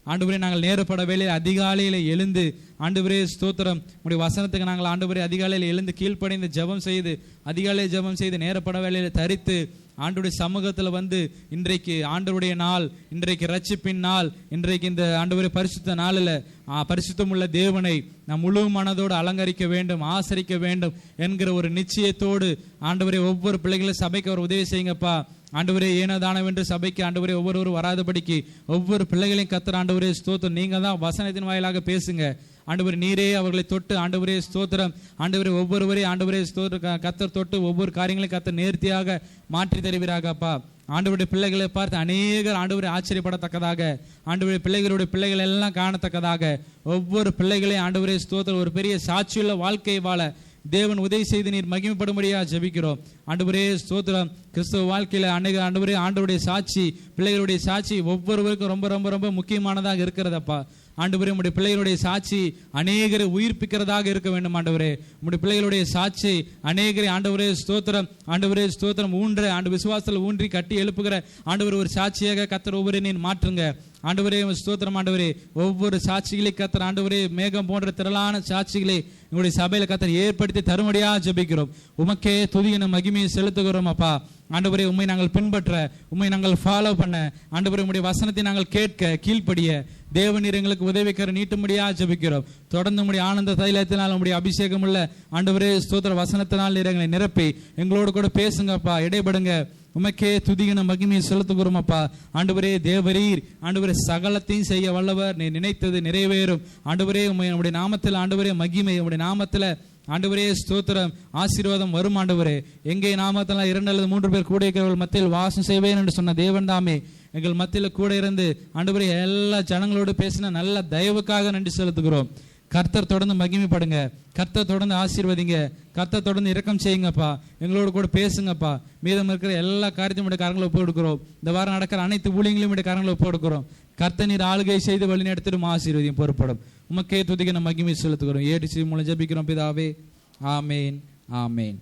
ஆண்டவரே, நாங்கள் நேரப்பட வேலையில் அதிகாலையில் எழுந்து ஆண்டவரே ஸ்தோத்திரம், உடைய வசனத்துக்கு நாங்கள் ஆண்டவரே அதிகாலையில் எழுந்து கீழ்ப்படைந்து ஜெபம் செய்து, அதிகாலையில் ஜெபம் செய்து நேரப்பட வேலையில் தரித்து ஆண்டவருடைய சமூகத்தில் வந்து இன்றைக்கு ஆண்டவருடைய நாள், இன்றைக்கு ரட்சிப்பின் நாள், இன்றைக்கு இந்த ஆண்டவரே பரிசுத்த நாளில் பரிசுத்தமுள்ள தேவனை நாம் முழு மனதோடு அலங்கரிக்க வேண்டும், ஆசரிக்க வேண்டும் என்கிற ஒரு நிச்சயத்தோடு ஆண்டவரே ஒவ்வொரு பிள்ளைகளும் சபைக்கு அவர் உதவி செய்யுங்கப்பா. ஆண்டவரே, ஏனதானவென்று சபைக்கு ஆண்டவரே ஒவ்வொருவரும் வராதபடிக்கு ஒவ்வொரு பிள்ளைகளையும் கர்த்தர் ஆண்டவரே ஸ்தோத்திரம், நீங்கள் தான் வசனத்தின் வாயிலாக பேசுங்க ஆண்டவரே. நீரே அவர்களை தொட்டு ஆண்டவரே ஸ்தோத்திரம், ஆண்டவரே ஒவ்வொருவரே ஆண்டவரே ஸ்தோத்திரம் கர்த்தர் தொட்டு ஒவ்வொரு காரியங்களையும் கர்த்தர் நேர்த்தியாக மாற்றி தருவீராகப்பா. ஆண்டவருடைய பிள்ளைகளை பார்த்து அநேகர் ஆண்டவரை ஆச்சரியப்படத்தக்கதாக, ஆண்டவருடைய பிள்ளைகள் எல்லாம் காணத்தக்கதாக ஒவ்வொரு பிள்ளைகளையும் ஆண்டவரே ஸ்தோத்திரம் ஒரு பெரிய சாட்சியுள்ள வாழ்க்கை வாழ தேவன் உதவி செய்து நீர் மகிமைப்படும்படியா ஜெபிக்கிறோம். ஆண்டவரே ஸ்தோத்திரம், கிறிஸ்தவ வாழ்க்கையில் ஆண்டவரே ஆண்டவருடைய சாட்சி, பிள்ளைகளுடைய சாட்சி ஒவ்வொருவருக்கும் ரொம்ப ரொம்ப ரொம்ப முக்கியமானதாக இருக்கிறதப்பா. ஆண்டவரே, உம்முடைய பிள்ளைகளுடைய சாட்சி அநேகரை உயிர்ப்பிக்கிறதாக இருக்க வேண்டும். ஆண்டவரே, உம்முடைய பிள்ளைகளுடைய சாட்சி அநேகரை ஆண்டவரே ஸ்தோத்திரம் ஊன்ற ஆண்டு விசுவாசத்தில் ஊன்றி கட்டி எழுப்புகிற ஆண்டவர் ஒரு சாட்சியாக கர்த்தர் ஒவ்வொரு நீர் மாற்றுங்க. ஆண்டவரே ஸ்தோத்திரம், ஆண்டவரே ஒவ்வொரு சாட்சிகளை கர்த்தர் ஆண்டவரே மேகம் போன்ற திரளான சாட்சிகளை உங்களுடைய சபையில் கர்த்தர் ஏற்படுத்தி தரும்படியாக ஜெபிக்கிறோம். உமக்கே துதியான மகிமையை செலுத்துகிறோம் அப்பா. ஆண்டவரே, உம்மை நாங்கள் பின்பற்ற, உம்மை நாங்கள் ஃபாலோ பண்ண, ஆண்டவரே உம்முடைய வசனத்தை நாங்கள் கேட்க கீழ்ப்படிய தேவநீர் எங்களுக்கு உதவிக்கிற நீட்டும்படியாக ஜெபிக்கிறோம். தொடர்ந்து உம்முடைய ஆனந்த தைலத்தினால் உம்முடைய அபிஷேகம் உள்ள ஆண்டவரே ஸ்தோத்திர வசனத்தினால் நீர் எங்களை நிரப்பி எங்களோடு கூட பேசுங்கப்பா, இடைபடுங்க. உமக்கே துதிகன மகிமையை செலுத்துகிறோம் அப்பா. ஆண்டவரே தேவரீர் ஆண்டவரே சகலத்தையும் செய்ய வல்லவர், நீ நினைத்தது நிறைவேறும். ஆண்டவரே உம்முடைய நாமத்தில் ஆண்டவரே மகிமை, உம்முடைய நாமத்தில் ஆண்டவரே ஸ்தோத்திரம் ஆசீர்வாதம் வரும். ஆண்டவரே, எங்கே நாமத்தில் 2 அல்லது 3 பேர் கூட இருக்கிறவர்கள் மத்தியில் வாசம் செய்வேன் என்று சொன்ன தேவன் தாமே எங்கள் மத்தியில் கூட இருந்து ஆண்டவரே எல்லா ஜனங்களோடு பேசின நல்ல தயவுக்காக நன்றி செலுத்துகிறோம். கர்த்தர் தொடர்ந்து மகிமைப்படுங்க, கர்த்தர் தொடர்ந்து ஆசீர்வதிங்க, கர்த்தர் தொடர்ந்து இரக்கம் செய்யுங்கப்பா, எங்களோடு கூட பேசுங்கப்பா. மீதம் இருக்கிற எல்லா காரியத்தையும் உடைய காரங்களை ஒப்பு கொடுக்கிறோம். இந்த வாரம் நடக்கிற அனைத்து ஊழியங்களையும் உடைய காரங்களை ஒப்பு கொடுக்கிறோம். கர்த்தர் நீர் ஆளுகை செய்து வழி நடத்திடும் ஆசீர்வதியும் பொறுப்படும். உமக்கே துதிக்க நம்ம மகிமை செலுத்துகிறோம். ஏடிசி மூலம் ஜெபிக்கிறோம் பிதாவே. ஆமேன், ஆமேன்.